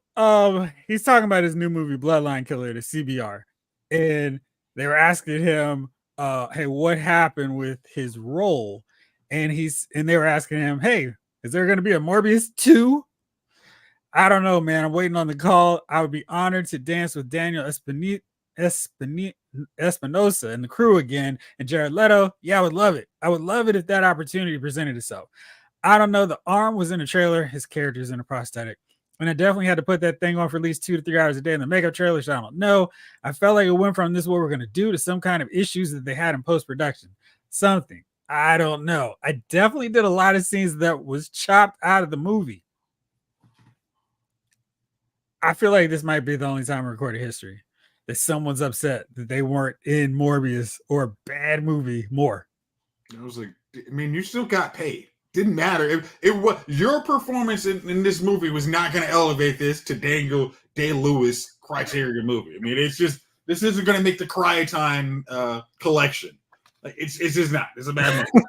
he's talking about his new movie, Bloodline Killer, the CBR. And they were asking him, hey, what happened with his role? And they were asking him, hey, is there gonna be a Morbius 2? I don't know, man. I'm waiting on the call. I would be honored to dance with Daniel Espinosa and the crew again. And Jared Leto, yeah, I would love it. I would love it if that opportunity presented itself. I don't know. The arm was in a trailer. His character's in a prosthetic. And I definitely had to put that thing on for at least 2 to 3 hours a day in the makeup trailer. So I don't know. I felt like it went from this is what we're going to do to some kind of issues that they had in post-production. Something. I don't know. I definitely did a lot of scenes that was chopped out of the movie. I feel like this might be the only time in recorded history that someone's upset that they weren't in Morbius or a bad movie more. I was like, I mean, you still got paid. Didn't matter. It was your performance in this movie was not going to elevate this to Daniel Day-Lewis criteria movie. I mean, it's just this isn't going to make the Cry Time collection. Like it's just not. It's a bad movie.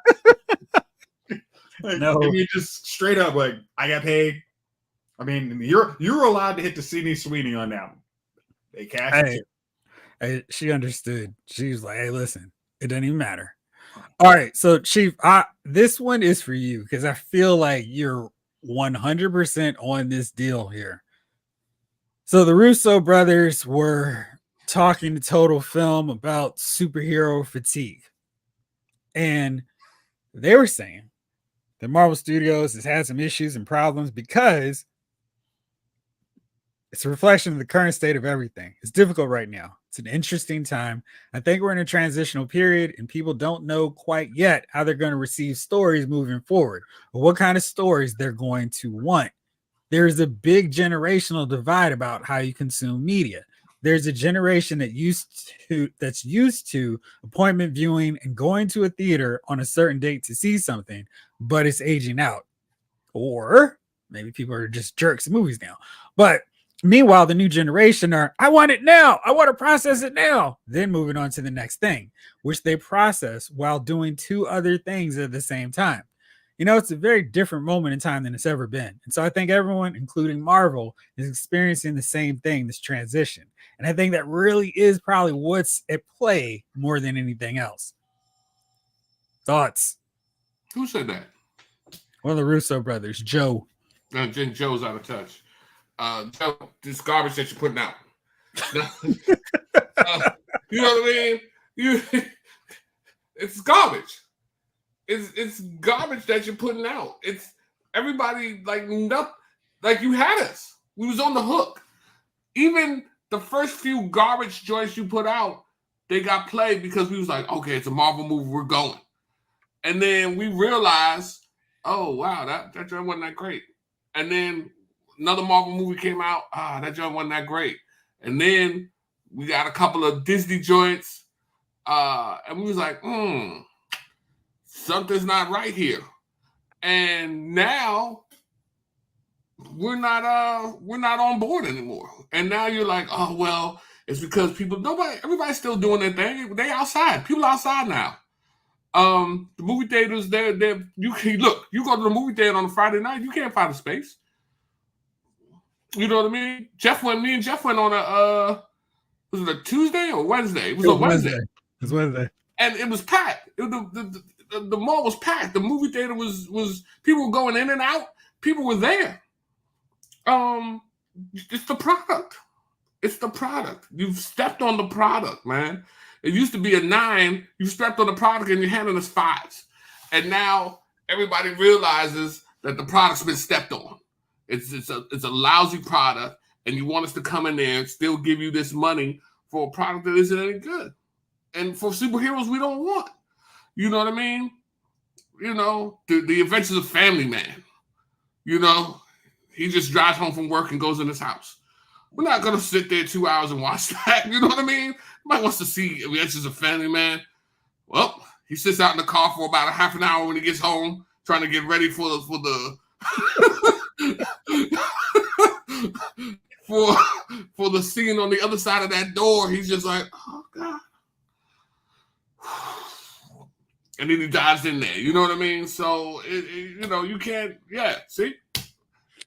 Like, No, I mean, just straight up, like I got paid. I mean, you're allowed to hit the Sydney Sweeney on that one. They cashed it. She understood. She was like, hey, listen, it doesn't even matter. All right, so Chief, this one is for you because I feel like you're 100% on this deal here. So the Russo brothers were talking to Total Film about superhero fatigue. And they were saying that Marvel Studios has had some issues and problems because it's a reflection of the current state of everything. It's difficult right now. It's an interesting time. I think we're in a transitional period and people don't know quite yet how they're going to receive stories moving forward or what kind of stories they're going to want. There's a big generational divide about how you consume media. There's a generation that's used to appointment viewing and going to a theater on a certain date to see something, but it's aging out. Or maybe people are just jerks at movies now. But meanwhile, the new generation I want it now. I want to process it now. Then moving on to the next thing, which they process while doing 2 other things at the same time. You know, it's a very different moment in time than it's ever been. And so I think everyone, including Marvel, is experiencing the same thing, this transition. And I think that really is probably what's at play more than anything else. Thoughts? Who said that? One of the Russo brothers, Joe. Joe's out of touch. Joe, this garbage that you're putting out. You know what I mean? It's garbage. It's garbage that you're putting out. It's everybody like you had us. We was on the hook. Even the first few garbage joints you put out, they got played because we was like, okay, it's a Marvel movie, we're going. And then we realized, oh wow, that joint wasn't that great. And then another Marvel movie came out, that joint wasn't that great. And then we got a couple of Disney joints, and we was like, something's not right here. And now we're not on board anymore. And now you're like, oh well, it's because everybody's still doing their thing. They outside. People outside now. The movie theaters, you go to the movie theater on a Friday night, you can't find a space. You know what I mean? Me and Jeff went on was it a Tuesday or Wednesday? It was a Wednesday. It was Wednesday. And it was packed. The mall was packed. The movie theater was people were going in and out. People were there. It's the product. It's the product. You've stepped on the product, man. It used to be a 9. You stepped on the product and you're handing us 5s. And now everybody realizes that the product's been stepped on. It's a lousy product, and you want us to come in there and still give you this money for a product that isn't any good. And for superheroes, we don't want. You know what I mean? You know, the Adventures of Family Man. You know, he just drives home from work and goes in his house. We're not going to sit there 2 hours and watch that. You know what I mean? Somebody wants to see Adventures of Family Man. Well, he sits out in the car for about a half an hour when he gets home, trying to get ready for the for the scene on the other side of that door. He's just like, oh God. and then he dives in there. You know what I mean? So you can't. Yeah, see.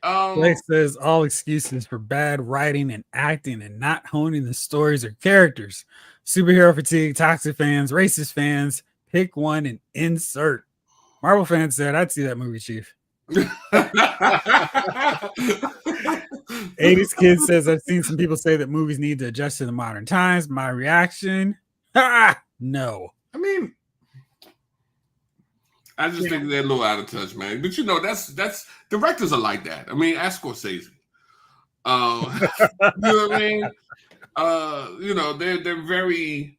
Blake says all excuses for bad writing and acting and not honing the stories or characters. Superhero fatigue, toxic fans, racist fans. Pick one and insert. Marvel fans said, I'd see that movie, Chief. 80s Kid says, I've seen some people say that movies need to adjust to the modern times. My reaction, no. I mean, I just think they're a little out of touch, man. But that's directors are like that. I mean, ask Scorsese. You know what I mean? They're very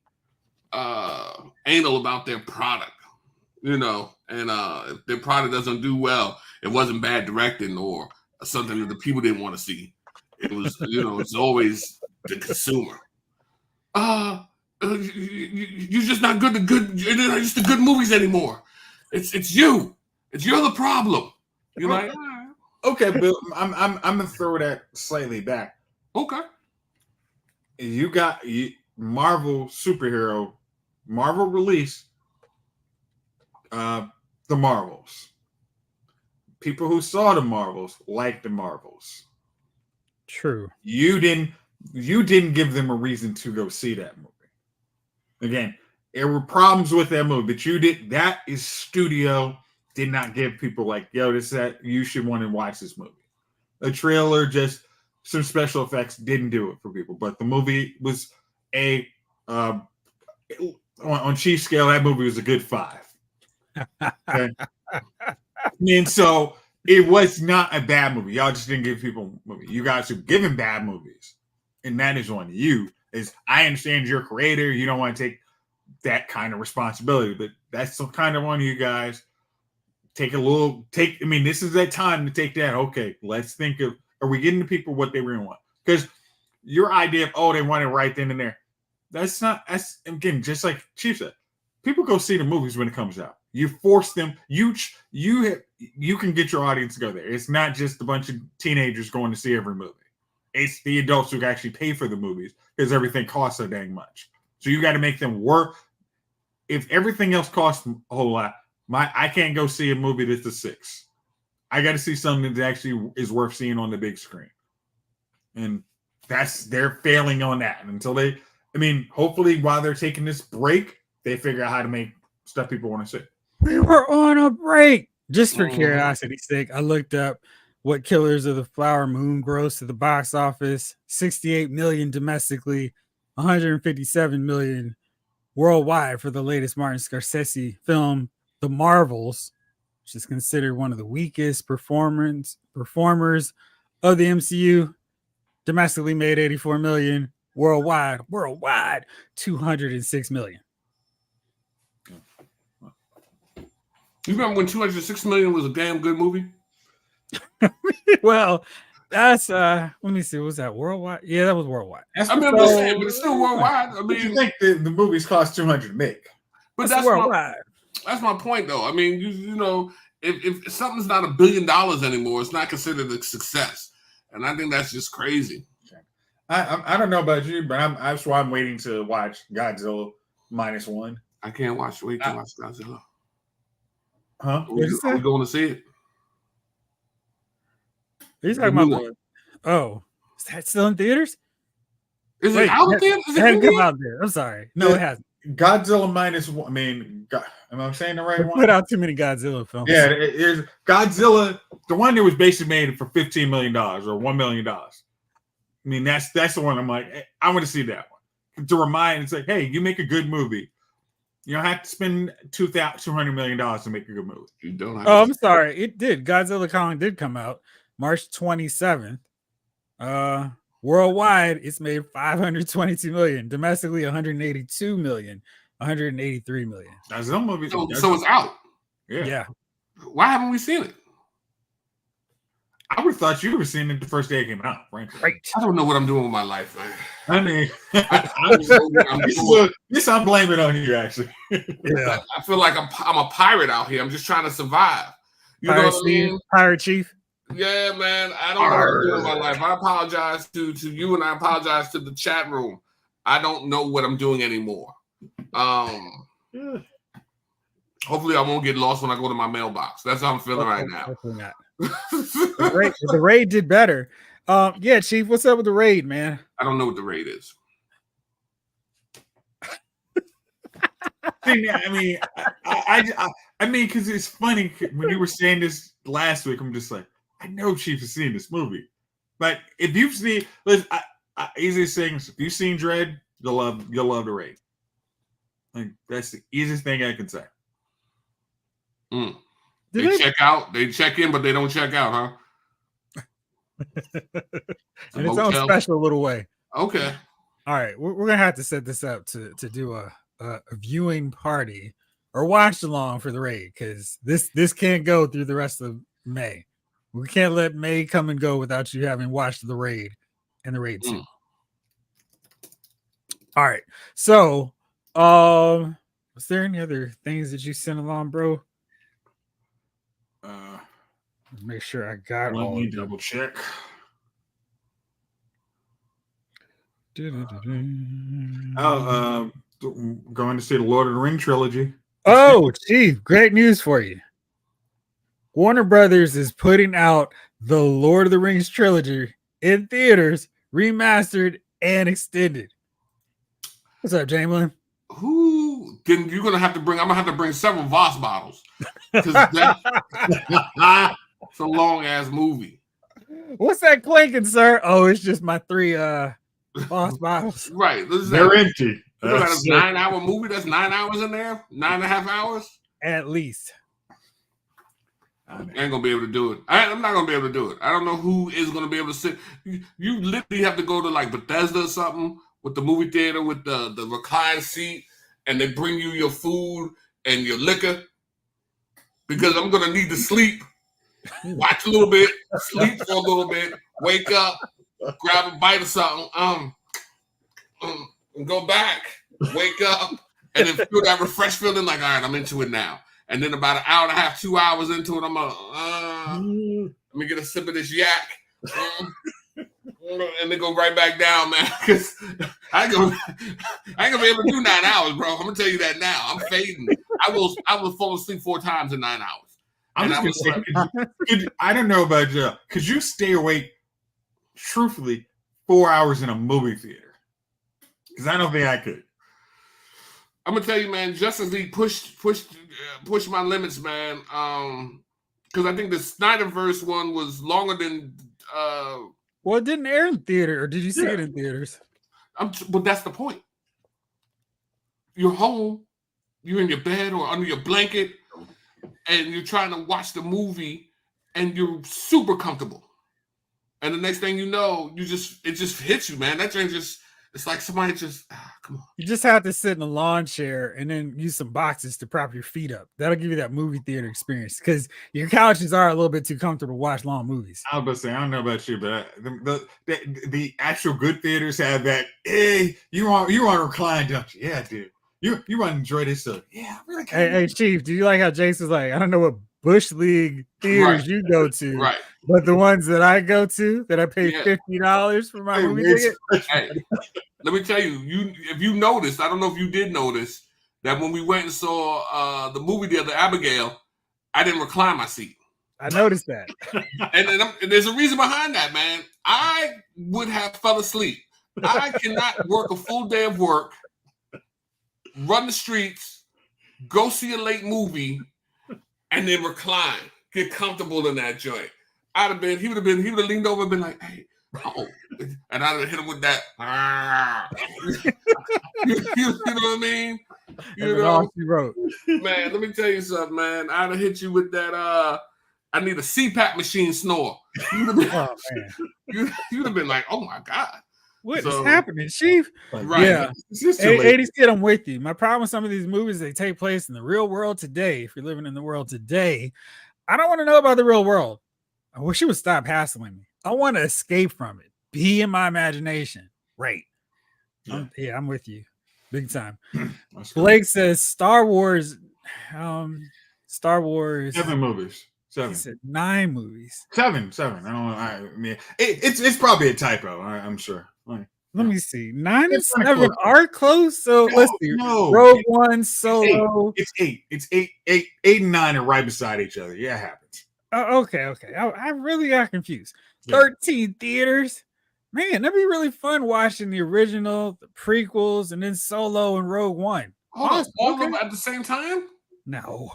anal about their product. And if their product doesn't do well, it wasn't bad directing or something that the people didn't want to see. It was, it's always the consumer. You're just not good. You're not used to good movies anymore. It's you. You're the problem. You're like, okay, Bill. I'm gonna throw that slightly back. Okay. You got Marvel superhero. Marvel release. The Marvels. People who saw the Marvels liked the Marvels. True. You didn't give them a reason to go see that movie. Again, there were problems with that movie, but you did. That is studio did not give people like, yo, that you should want to watch this movie. A trailer, just some special effects didn't do it for people, but the movie was on Chief scale. That movie was a good 5. Okay? And so it was not a bad movie. Y'all just didn't give people a movie. You guys are giving bad movies, and that is on you. I understand you're a creator. You don't want to take that kind of responsibility, but that's some kind of on you guys. This is that time to take that. Okay, let's think of, are we getting to people what they really want? Because your idea of, they want it right then and there. That's again, just like Chief said, people go see the movies when it comes out. You force them. You can get your audience to go there. It's not just a bunch of teenagers going to see every movie. It's the adults who actually pay for the movies because everything costs so dang much. So you got to make them work. If everything else costs a whole lot, I can't go see a movie that's a 6. I got to see something that actually is worth seeing on the big screen. And they're failing on that until hopefully while they're taking this break, they figure out how to make stuff people want to see. We were on a break. Just for curiosity's sake, I looked up what Killers of the Flower Moon grossed at the box office. 68 million domestically, 157 million worldwide for the latest Martin Scorsese film, The Marvels, which is considered one of the weakest performers of the MCU. Domestically made 84 million. Worldwide 206 million. You remember when 206 million was a damn good movie? Well, that's let me see. Was that worldwide? Yeah, that was worldwide. I'm just saying, but it's still worldwide. I mean, you think the movies cost $200 to make? But that's worldwide. That's my point, though. I mean, if something's not $1 billion anymore, it's not considered a success, and I think that's just crazy. I don't know about you, but that's why I'm waiting to watch Godzilla -1. I can't wait to watch Godzilla. Huh? Are we going to see it? Are you talking about is that still in theaters? Is it out there? It hasn't come out there. I'm sorry. No, it hasn't. Godzilla -1. I mean, am I saying the right one? Put out too many Godzilla films. Yeah, it's Godzilla. The one that was basically made for $15 million or $1 million. I mean, that's the one I'm like, I want to see that one. To remind, it's like, hey, you make a good movie. You don't have to spend $200 million to make a good movie. You don't have I'm sorry. It did. Godzilla Kong did come out March 27th. Worldwide, it's made 522 million. Domestically, 182 million, 183 million. That's some movie. So it's out. Yeah. Why haven't we seen it? I would have thought you would have seen it the first day it came out, frankly. Right. I don't know what I'm doing with my life, man. I mean, I'm blaming on you, actually. Yeah. I feel like I'm a pirate out here. I'm just trying to survive. You know what I mean? Pirate Chief. Yeah, man. I don't know what I'm doing with my life. I apologize to you, and I apologize to the chat room. I don't know what I'm doing anymore. Hopefully, I won't get lost when I go to my mailbox. That's how I'm feeling right now. Hopefully not. The raid did better. Yeah, Chief, what's up with the raid, man? I don't know what the raid is. I mean, because it's funny when you were saying this last week. I'm just like, I know Chief has seen this movie, but if you've seen, listen, easiest things. If you've seen Dread, you'll love the raid. Like that's the easiest thing I can say. Mm. They check out, they check in, but they don't check out, huh? In its own special little way. Okay. All right, we're gonna have to set this up to do a viewing party or watch along for the raid, because this can't go through the rest of May. We can't let May come and go without you having watched the raid and the raid 2. All right, so was there any other things that you sent along, bro? Make sure I got all. Let me double check. Going to see the Lord of the Rings trilogy. Oh, Chief, great news for you. Warner Brothers is putting out the Lord of the Rings trilogy in theaters, remastered and extended. What's up, Jamelin? Who? Then you're gonna have to bring. I'm gonna have to bring several Voss bottles because it's a long ass movie. What's that clinking, sir? Oh, it's just my 3 Voss bottles. Right, they're empty. That's a 9-hour movie. That's 9 hours in there. 9.5 hours at least. I ain't gonna be able to do it. I'm not gonna be able to do it. I don't know who is gonna be able to sit. You literally have to go to like Bethesda or something with the movie theater with the recline seat, and they bring you your food and your liquor because I'm gonna need to sleep, watch a little bit, sleep for a little bit, wake up, grab a bite of something, and go back, wake up, and then feel that refreshed feeling like, all right, I'm into it now. And then about an hour and a half, 2 hours into it, I'm let me get a sip of this yak. And then go right back down, man. Because I ain't gonna be able to do 9 hours, bro. I'm gonna tell you that now. I'm fading. I will fall asleep 4 times in 9 hours. I don't know about you. Could you stay awake, truthfully, 4 hours in a movie theater? Because I don't think I could. I'm gonna tell you, man. Justice League pushed my limits, man. Because I think the Snyderverse one was longer than. Well, it didn't air in theater, or did you see it in theaters? But that's the point. You're home, you're in your bed or under your blanket, and you're trying to watch the movie, and you're super comfortable. And the next thing you know, it just hits you, man. That thing it's like somebody just come on. You just have to sit in a lawn chair and then use some boxes to prop your feet up. That'll give you that movie theater experience, because your couches are a little bit too comfortable to watch long movies. I was about to say, I don't know about you, but the actual good theaters have that. Hey, you want to recline, don't you? Yeah, dude. You want to enjoy this stuff? Yeah, I really can. Hey, Chief, do you like how Jayce was like, I don't know what Bush League theaters you go to, right? But the ones that I go to, that I pay $50 for my movie ticket. Hey, let me tell you, if you noticed, I don't know if you did notice that when we went and saw the movie the other Abigail, I didn't recline my seat. I noticed that. and there's a reason behind that, man. I would have fell asleep. I cannot work a full day of work, run the streets, go see a late movie, and then recline, get comfortable in that joint. He would have leaned over and been like, hey, oh, and I'd have hit him with that. You know what I mean? You know, man, let me tell you something, man. I'd have hit you with that. I need a CPAP machine snore. You'd have been like, oh my God. What is happening, Chief? Right. Yeah. 80s kid, I'm with you. My problem with some of these movies, they take place in the real world today. If you're living in the world today, I don't want to know about the real world. I wish you would stop hassling me. I want to escape from it. Be in my imagination. Right. Yeah. I'm with you. Big time. Blake says Star Wars. 7 movies. 7. He said 9 movies. 7. I don't know. I mean, it's probably a typo. I'm sure. Let me see. 9 and It's kinda 7 close. are close. So let's see. No. Rogue One, Solo. It's 8. It's 8 and 9 are right beside each other. Yeah, it happens. Okay. I really got confused. Yeah. 13 theaters. Man, that'd be really fun watching the original, the prequels, and then Solo and Rogue One. Awesome. All of them at the same time? No.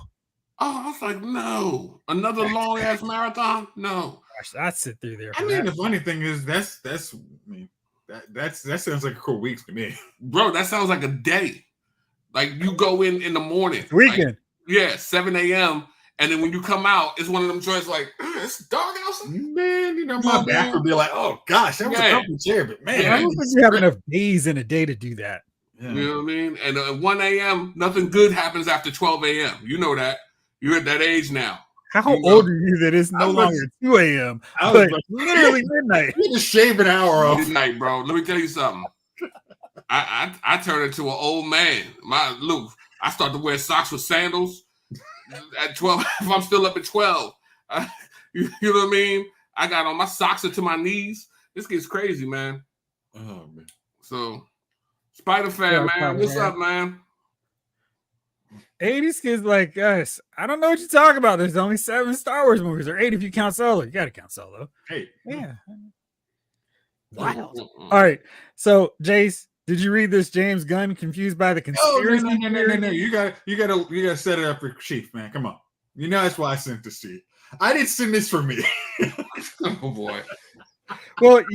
Oh, I was like, no. Another long ass marathon? No. Gosh, I'd sit through there. I mean, the funny thing is that sounds like a cool week to me. Bro, that sounds like a day. Like you go in the morning. Weekend. Like, 7 a.m. And then when you come out, it's one of them joints like, it's dark outside. Man, my back would be like, oh gosh, that was a comfy chair, but man, I don't think you have enough days in a day to do that. Yeah. You know what I mean? And at 1 a.m., nothing good happens after 12 a.m. You know that. You're at that age now. How old are you that it's no longer 2 a.m., but literally midnight? You just shave an hour off. Midnight, bro. Let me tell you something. I turn into an old man. I start to wear socks with sandals at 12. If I'm still up at 12. You know what I mean? I got on my socks to my knees. This gets crazy, man. Oh, man. So, Spider fan, man. What's up, man? 80s kids like us. I don't know what you're talking about. There's only 7 Star Wars movies, or 8 if you count Solo. You got to count Solo. Hey. Yeah. Wild. All right. So, Jayce, did you read this James Gunn confused by the conspiracy? No. You gotta set it up for Chief, man. Come on. You know that's why I sent this to you. I didn't send this for me. Oh boy. Well,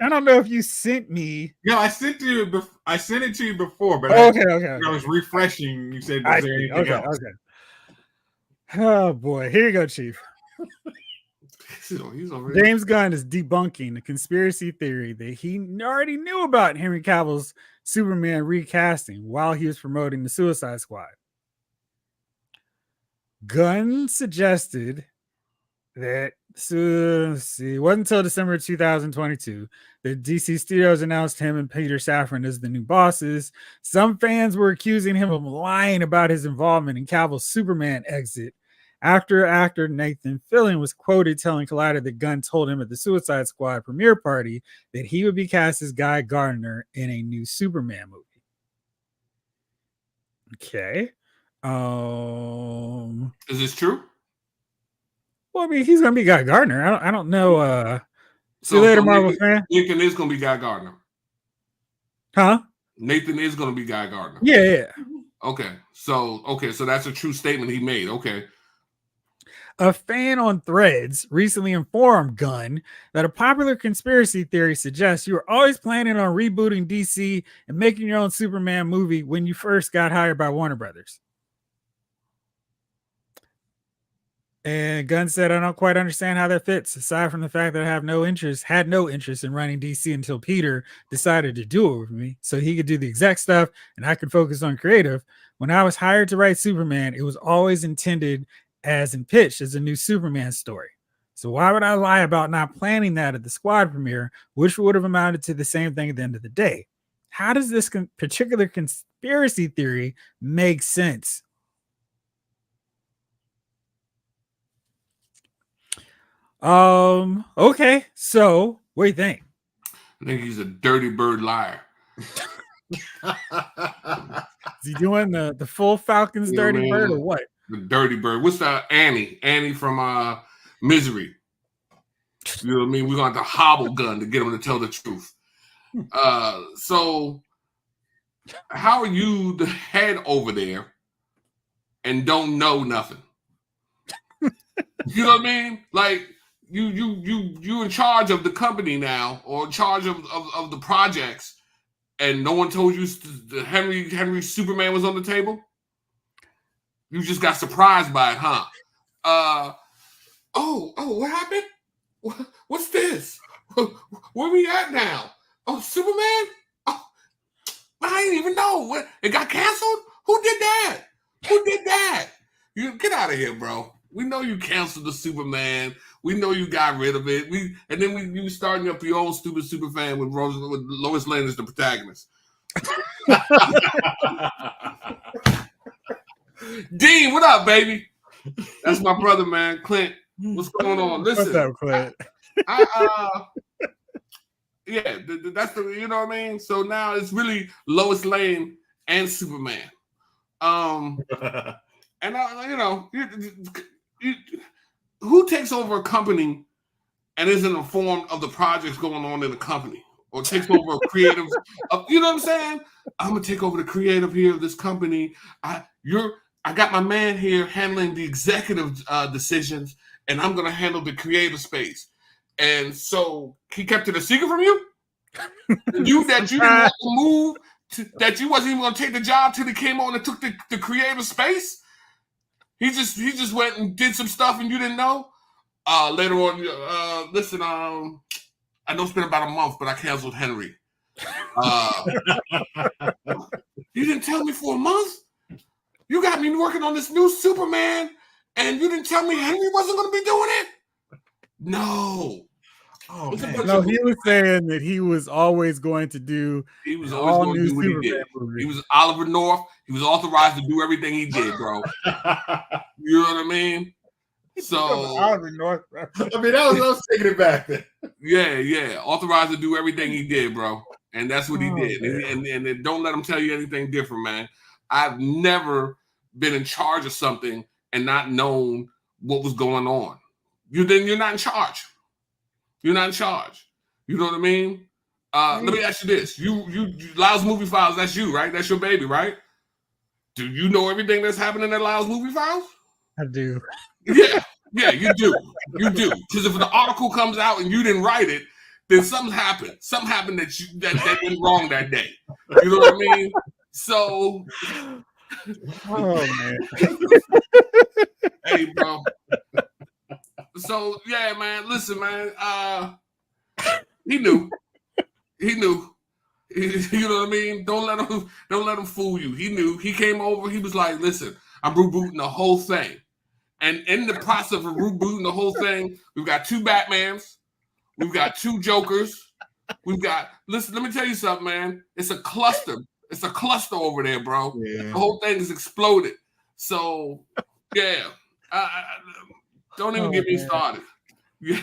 I don't know if you sent me. No, I sent it to you before, but okay. I was refreshing. You said, "Is there anything else?" Okay. Oh boy, here you go, Chief. James Gunn is debunking the conspiracy theory that he already knew about Henry Cavill's Superman recasting while he was promoting the Suicide Squad. Gunn suggested that it wasn't until December 2022 that DC Studios announced him and Peter Safran as the new bosses. Some fans were accusing him of lying about his involvement in Cavill's Superman exit after actor Nathan Fillion was quoted telling Collider that Gunn told him at the Suicide Squad premiere party that he would be cast as Guy Gardner in a new Superman movie. Okay. Is this true? Well, I mean, he's gonna be Guy Gardner. I don't know. See you later, Marvel fan. Nathan is gonna be Guy Gardner. Huh? Nathan is gonna be Guy Gardner. Yeah. Okay, so that's a true statement he made. Okay. A fan on Threads recently informed Gunn that a popular conspiracy theory suggests you were always planning on rebooting DC and making your own Superman movie when you first got hired by Warner Brothers. And Gunn said, I don't quite understand how that fits, aside from the fact that I had no interest in running DC until Peter decided to do it with me so he could do the exec stuff and I could focus on creative. When I was hired to write Superman, it was always intended and pitched as a new Superman story. So why would I lie about not planning that at the squad premiere, which would have amounted to the same thing at the end of the day? How does this particular conspiracy theory make sense? Okay, so what do you think? I think he's a dirty bird liar. Is he doing the full Falcons dirty bird or what? The dirty bird. What's that? Annie from Misery. You know what I mean? We're gonna have to hobble Gun to get him to tell the truth. So how are you the head over there and don't know nothing? You know what I mean? Like you in charge of the company now, or in charge of the projects, and no one told you the Henry Superman was on the table? You just got surprised by it, huh? What happened? What's this? Where we at now? Oh, Superman? Oh, I didn't even know. It got canceled? Who did that? You get out of here, bro. We know you canceled the Superman. We know you got rid of it. You starting up your own stupid Superfan with Lois Lane as the protagonist. Dean, what up, baby? That's my brother, man. Clint, what's going on? Listen, what's up, Clint? Yeah, that's the, you know what I mean? So now it's really Lois Lane and Superman. And who takes over a company and isn't informed of the projects going on in the company, or takes over a creative, you know what I'm saying? I'm gonna take over the creative here of this company. I got my man here handling the executive decisions, and I'm gonna handle the creative space. And so he kept it a secret from you. You didn't want to move, that you wasn't even gonna take the job till he came on and took the creative space. He just went and did some stuff, and you didn't know. Later on, listen, I know it's been about a month, but I canceled Henry. You didn't tell me for a month? You got me working on this new Superman, and you didn't tell me Henry wasn't going to be doing it? No. Oh, no, he was saying that he was always going to do. He was always going to do what he did. He was Oliver North. He was authorized to do everything he did, bro. You know what I mean? So Oliver North. I mean, I was taking it back then. Yeah, authorized to do everything he did, bro, and that's what he did. And don't let him tell you anything different, man. I've never been in charge of something and not known what was going on. You're not in charge. You're not in charge. You know what I mean? Let me ask you this: you Lyle's Movie Files. That's you, right? That's your baby, right? Do you know everything that's happening at Lyle's Movie Files? I do. Yeah, you do. You do. Because if the article comes out and you didn't write it, then something happened. Something happened that went wrong that day. You know what I mean? So, man. Hey, bro. So yeah, man. Listen, man. He knew. You know what I mean? Don't let him fool you. He knew. He came over. He was like, "Listen, I'm rebooting the whole thing." And in the process of rebooting the whole thing, we've got 2 Batmans, we've got 2 Jokers, listen, let me tell you something, man. It's a cluster. It's a cluster over there, bro. Yeah. The whole thing is exploded. So, yeah. Don't even get me started. Yeah.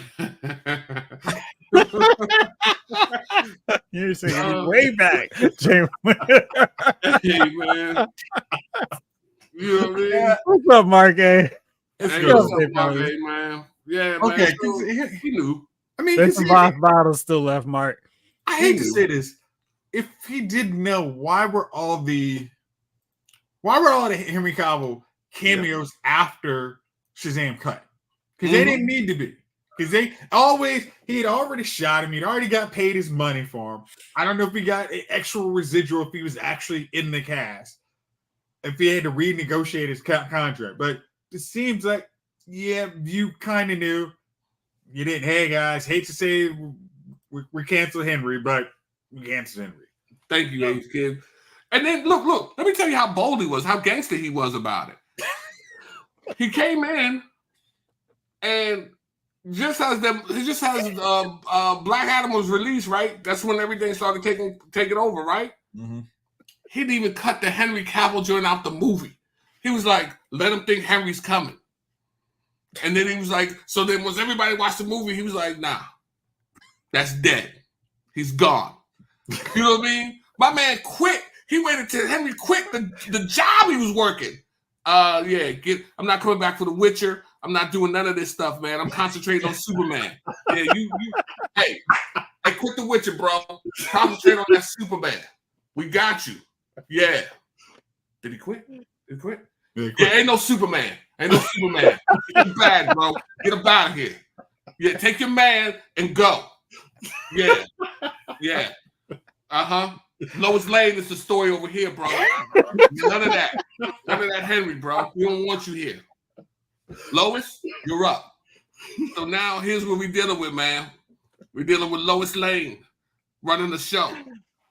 You're saying way back, James. Hey, man. You know what I mean? What's up, Mark A? Man. Yeah, man. Okay, so, he knew. I mean, there's some bottles still left, Mark. I hate to say this. If he didn't know, why were all the Henry Cavill cameos after Shazam cut? Because they didn't need to be. Because he had already shot him. He'd already got paid his money for him. I don't know if he got an extra residual if he was actually in the cast. If he had to renegotiate his contract. But it seems like, you kind of knew. You didn't. Hey, guys, hate to say we canceled Henry, but we canceled Henry. Thank you, Ace Kid. And then, look, let me tell you how bold he was, how gangster he was about it. He came in, and just as Black Adam was released, right? That's when everything started taking over, right? Mm-hmm. He didn't even cut the Henry Cavill joint out the movie. He was like, let him think Henry's coming. And then he was like, so then once everybody watched the movie, he was like, nah, that's dead. He's gone. You know what I mean? My man quit. He waited till Henry quit the job he was working. I'm not coming back for The Witcher. I'm not doing none of this stuff, man. I'm concentrating on Superman. Yeah, hey, quit The Witcher, bro. Concentrate on that Superman. We got you. Yeah. Did he quit? Yeah, ain't no Superman. Ain't no Superman. Get him bad, bro. Get him out of here. Yeah, take your man and go. Yeah. Lois Lane is the story over here, bro. None of that. None of that Henry, bro. We don't want you here. Lois, you're up. So now here's what we're dealing with, man. We're dealing with Lois Lane running the show.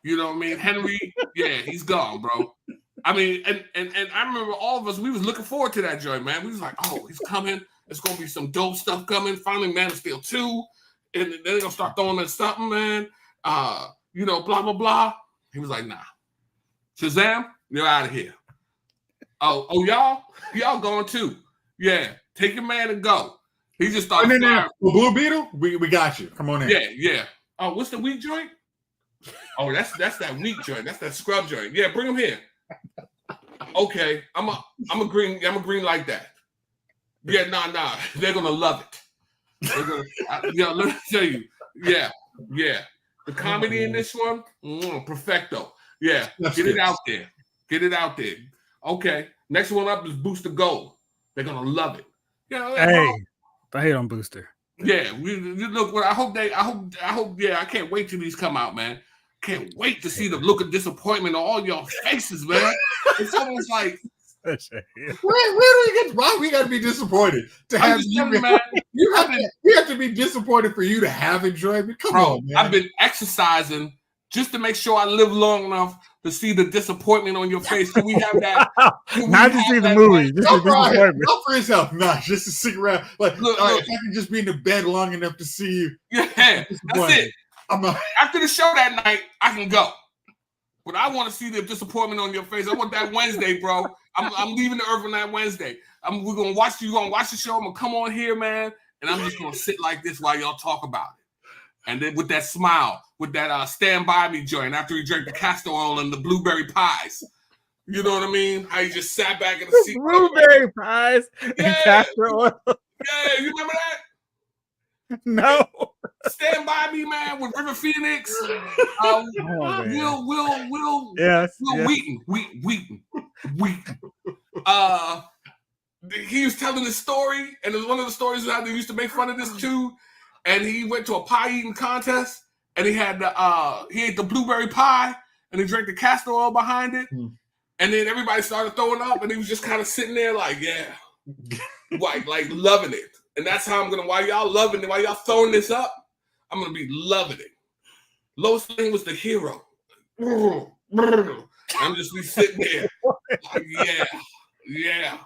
You know what I mean? Henry, he's gone, bro. I mean, and I remember all of us, we was looking forward to that joint, man. We was like, oh, he's coming. There's going to be some dope stuff coming. Finally, Man of Steel 2. And then they're going to start throwing in something, man. Blah, blah, blah. He was like, nah. Shazam, you're out of here. Oh, y'all going too. Yeah, take your man and go. He just started firing. Blue Beetle, we got you. Come on in. Yeah. Oh, what's the weak joint? Oh, that's that weak joint. That's that scrub joint. Yeah, bring him here. Okay, I'm a green like that. Yeah, nah. They're gonna love it. They're gonna, let me tell you. Yeah. The comedy in this one, perfecto. Yeah, get it out there. Get it out there. Okay. Next one up is Booster Gold. They're gonna love it. Hey, I hate on Booster. Yeah, look. I hope. Yeah, I can't wait till these come out, man. Can't wait to see the look of disappointment on all your faces, man. It's almost like, where do we get? Why we got to be disappointed to have you, man? You have to be disappointed for you to have enjoyment. Come on, man. I've been exercising just to make sure I live long enough to see the disappointment on your face. Can we have that? Not to see the movie. Just not for his health. Not just to sit around. Like, look, if I can just be in the bed long enough to see you. Yeah, that's it. After the show that night, I can go. But I want to see the disappointment on your face. I want that Wednesday, bro. I'm leaving the earth on that Wednesday. We're gonna watch you. You're gonna watch the show. I'm gonna come on here, man, and I'm just gonna sit like this while y'all talk about it. And then with that smile, with that Stand By Me joint after he drank the castor oil and the blueberry pies. You know what I mean? How he just sat back in the seat. Blueberry pies and castor oil. Yeah, you remember that? No. Stand By Me, man, with River Phoenix. Will Wheaton. He was telling this story, and it was one of the stories how they used to make fun of this too. And he went to a pie eating contest, and he had he ate the blueberry pie, and he drank the castor oil behind it. And then everybody started throwing up, and he was just kind of sitting there like, yeah, like loving it. And that's how I'm gonna. While y'all loving it, while y'all throwing this up, I'm gonna be loving it. Lois Lane was the hero. I'm just be sitting there, like, yeah.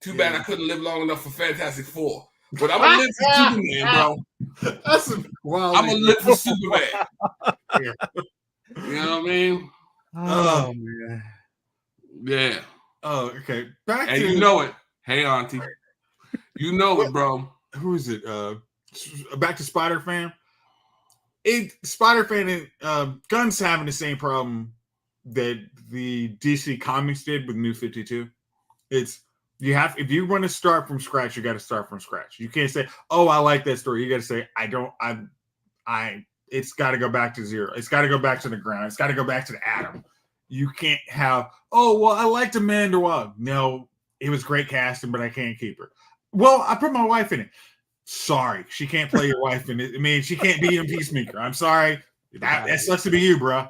Too bad I couldn't live long enough for Fantastic Four. But I'm gonna live for Superman, bro. I'm gonna live for Superman. You know what I mean? Oh man. Yeah. Oh, okay. You know it. Hey, Auntie. You know it, bro. Who is it? Back to Spider-Fan. Spider-Fan and Gunn's having the same problem that the DC Comics did with New 52. If you want to start from scratch, you got to start from scratch. You can't say, "Oh, I like that story." You got to say, it's got to go back to zero. It's got to go back to the ground. It's got to go back to the atom. You can't have, "Oh, well, I liked Amanda Waller." No, it was great casting, but I can't keep her. Well, I put my wife in it. Sorry, she can't play your wife in it. I mean, she can't be in Peacemaker. I'm sorry. That sucks to be you, bro.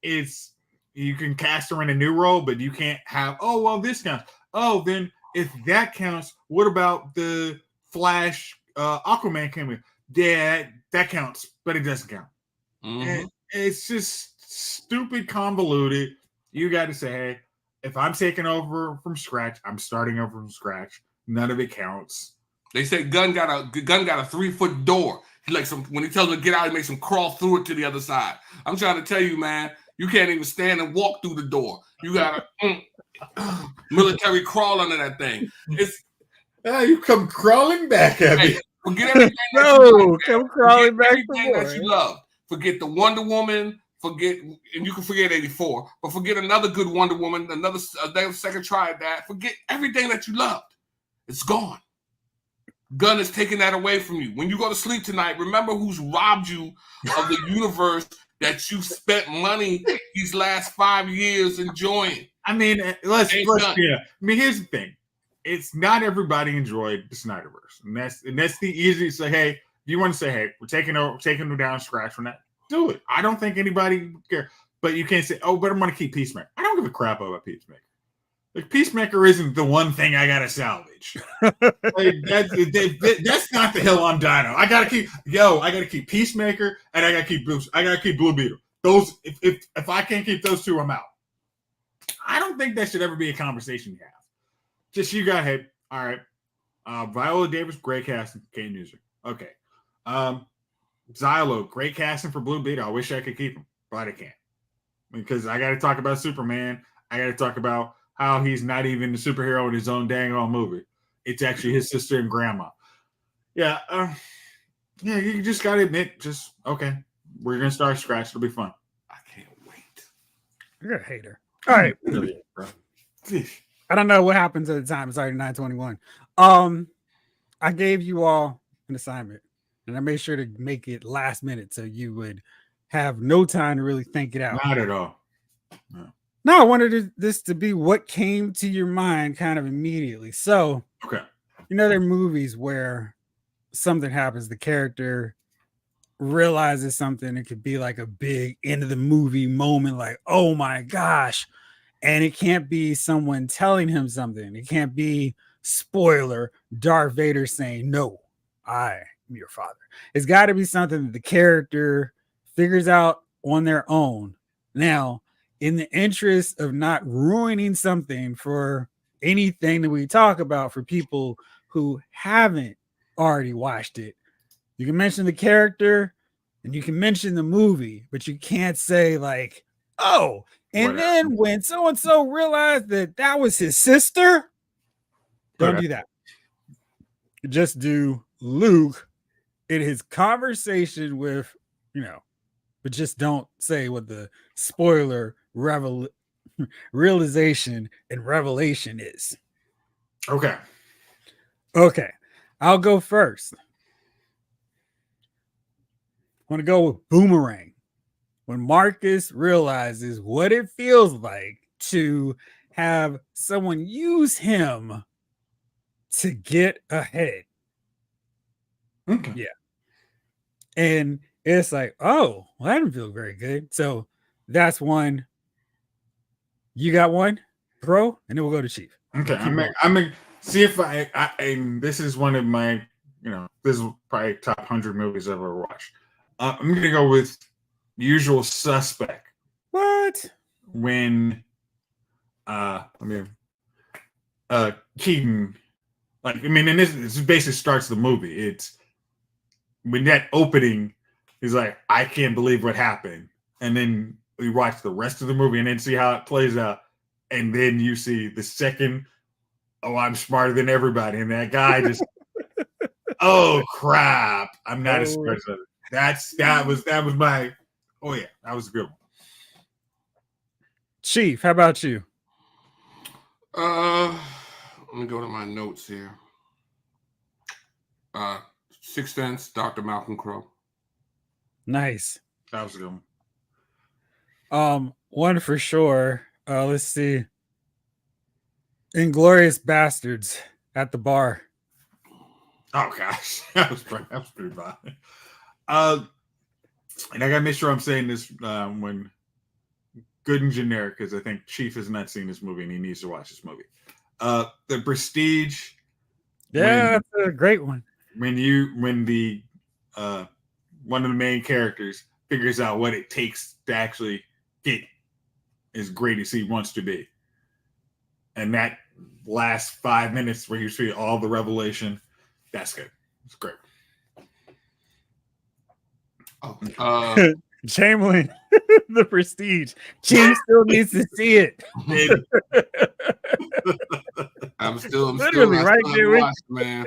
You can cast her in a new role, but you can't have, "Oh, well, this counts." Oh, then if that counts, what about the Flash Aquaman cameo? Yeah, that counts, but it doesn't count. Mm-hmm. It's just stupid, convoluted. You got to say, hey, if I'm taking over from scratch, I'm starting over from scratch. None of it counts. They say Gunn got a 3-foot door. When he tells him to get out, he makes him crawl through it to the other side. I'm trying to tell you, man, you can't even stand and walk through the door. You gotta military crawl under that thing. You come crawling back at me. Forget everything. Come crawling back. Everything that you love. Forget the Wonder Woman. And you can forget 84, but forget another good Wonder Woman, another second try at that. Forget everything that you loved. It's gone. Gunn is taking that away from you. When you go to sleep tonight, remember who's robbed you of the universe that you spent money these last 5 years enjoying. I mean, let's yeah. I mean, here's the thing. It's not everybody enjoyed the Snyderverse. And that's the easiest. Say, hey, if you want to say, hey, we're taking them down scratch from that, do it. I don't think anybody care. But you can't say, oh, but I'm going to keep Peacemaker. I don't give a crap about Peacemaker. Like, Peacemaker isn't the one thing I got to salvage. That's not the hill I'm dying on. I got to keep Peacemaker, and I got to keep Bruce. I got to keep Blue Beetle. Those, if I can't keep those two, I'm out. I don't think that should ever be a conversation you have. Just you got ahead. All right. Viola Davis, great casting. Kane music. Okay. Xylo, great casting for Blue Beetle. I wish I could keep him, but I can't. Because I got to talk about Superman. I got to talk about how he's not even the superhero in his own dang old movie. It's actually his sister and grandma. Yeah. Yeah, you just gotta admit, just okay. We're gonna start scratch. It'll be fun. I can't wait. You're a hater. All right. Really, bro. I don't know what happens at the time. It's already 9:21. I gave you all an assignment, and I made sure to make it last minute so you would have no time to really think it out. Not at all. No, I wanted this to be what came to your mind kind of immediately. So, Okay. there are movies where something happens, the character realizes something. It could be like a big end of the movie moment, like, oh my gosh. And it can't be someone telling him something. It can't be spoiler Darth Vader saying, no, I am your father. It's got to be something that the character figures out on their own. Now, in the interest of not ruining something for anything that we talk about for people who haven't already watched it, you can mention the character and you can mention the movie, but you can't say like, oh, and Whatever. then when so-and-so realized that was his sister, don't do that. Just do Luke in his conversation with, but just don't say what the spoiler realization and revelation is. Okay. I'll go first. I want to go with Boomerang. When Marcus realizes what it feels like to have someone use him to get ahead. Okay. Yeah. And it's like, oh, well, that didn't feel very good. So that's one. You got one, bro? And then we'll go to Chief. Okay. I'm gonna see if and this is one of my, this is probably top 100 movies I've ever watched. I'm gonna go with Usual Suspect. What? When Keaton, and this basically starts the movie. It's when that opening is like, I can't believe what happened. And then we watch the rest of the movie and then see how it plays out. And then you see the second, I'm smarter than everybody. And that guy just, oh crap. I'm not as smart as that was my, oh yeah, that was a good one. Chief, how about you? Let me go to my notes here. Sixth Sense, Dr. Malcolm Crowe. Nice. That was a good one. One for sure. Let's see. Inglourious Bastards at the bar. Oh gosh, that was pretty bad. And I gotta make sure I'm saying this when good and generic, because I think Chief has not seen this movie and he needs to watch this movie. The Prestige. Yeah, that's a great one. When the one of the main characters figures out what it takes to actually get as great as he wants to be. And that last 5 minutes where you see all the revelation, that's good. It's great. Oh, Chamberlain, The Prestige. Chief still needs to see it. I'm still literally right there with you, man.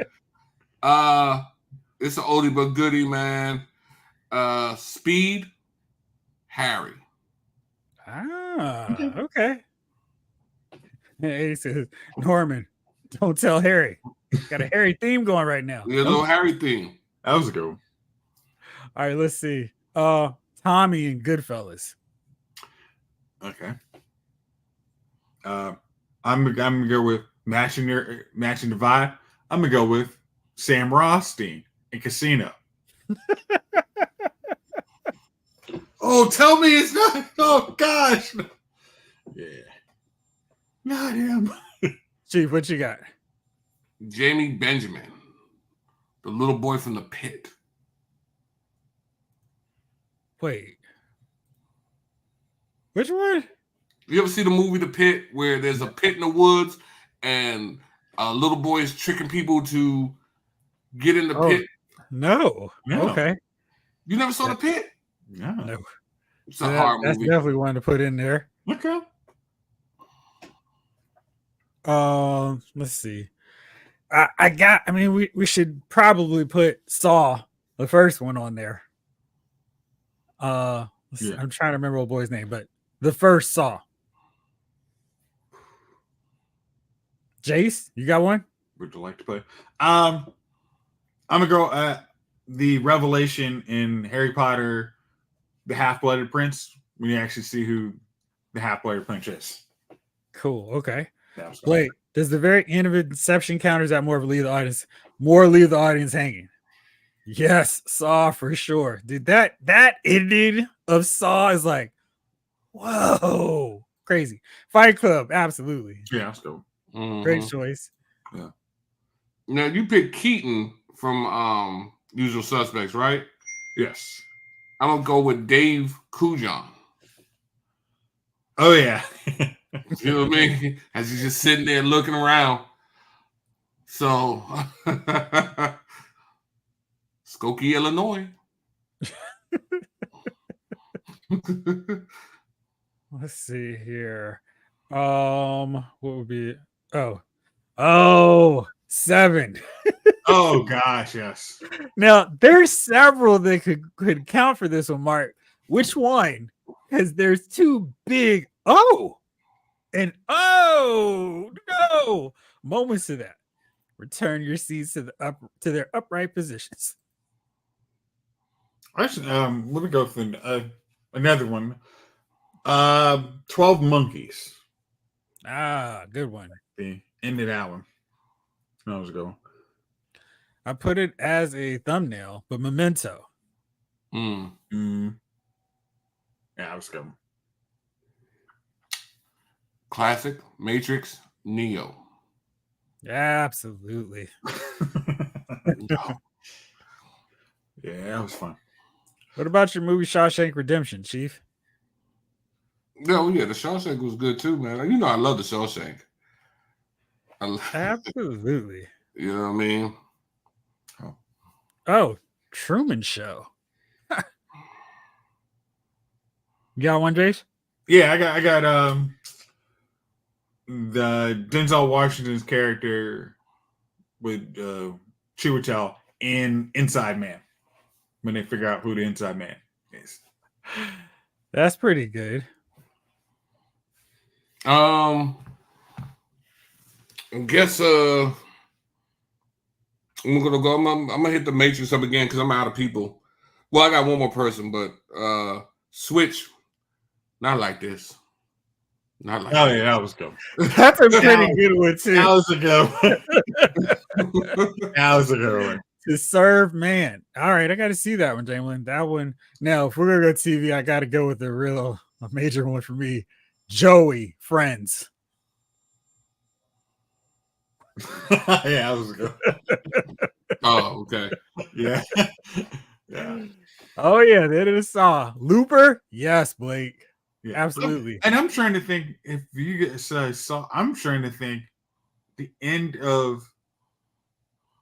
It's an oldie but goodie, man. Speed, Harry. Okay. He says, Norman, don't tell Harry. Got a Harry theme going right now. There's a little Harry theme. That was a good one. All right, let's see. Tommy and Goodfellas. Okay. I'm gonna go with matching the vibe. I'm gonna go with Sam Rothstein in Casino. Oh, tell me it's not. Oh gosh. Yeah. Not him. Chief, what you got? Jamie Benjamin, the little boy from the pit. Wait. Which one? You ever see the movie The Pit, where there's a pit in the woods and a little boy is tricking people to get in the pit? No. Okay. You never saw The Pit? No. It's a hard that's movie. Definitely one to put in there. Okay. Let's see. We should probably put Saw The first one on there. Yeah. I'm trying to remember old boy's name, but the first Saw. Jayce, you got one? Would you like to play? I'm gonna go the revelation in Harry Potter, the Half-Blooded Prince, when you actually see who the Half-Blooded Prince is. Cool. Okay. That was Blake, does the very end of Inception count, or is that more of a leave the audience? More leave the audience hanging. Yes, Saw for sure. Dude, that ending of Saw is like, whoa, crazy. Fight Club, absolutely. Yeah, let's go. Great choice. Yeah. Now you picked Keaton from Usual Suspects, right? Yes. I'm gonna go with Dave Cujan. Oh yeah. You know what I mean? As he's just sitting there looking around. So Skokie, Illinois. Let's see here. What would be oh, 7. Oh gosh, yes. Now there's several that could count for this one, Mark. Which one? Because there's two big and no moments to that. Return your seats to their upright positions. Actually, let me go for another one. 12 Monkeys. Good one. The end of that one. That was a good one. I put it as a thumbnail, but Memento. Yeah, that was a good one. Classic, Matrix, Neo. Absolutely. Yeah, that was fun. What about your movie Shawshank Redemption, Chief? No, yeah, the Shawshank was good too, man. You know I love the Shawshank. Absolutely. You know what I mean? Oh, Truman Show. You got one, Jayce? Yeah, I got the Denzel Washington's character with Chiwetel in Inside Man, when they figure out who the Inside Man is. That's pretty good. I guess I'm gonna go. I'm gonna hit the Matrix up again because I'm out of people. Well, I got one more person, but Switch. Not like this. Not like. Oh yeah, that was good. That's a pretty good one too. That was a good one. That was a good one. To Serve Man. All right, I got to see that one, Jamlin. That one. Now, if we're gonna go TV, I got to go with a major one for me. Joey, Friends. Yeah, that was good. Oh, okay. Yeah. Yeah. Oh yeah, that is Saw. Looper. Yes, Blake. Yeah. Absolutely. And I'm trying to think if you guys saw. I'm trying to think the end of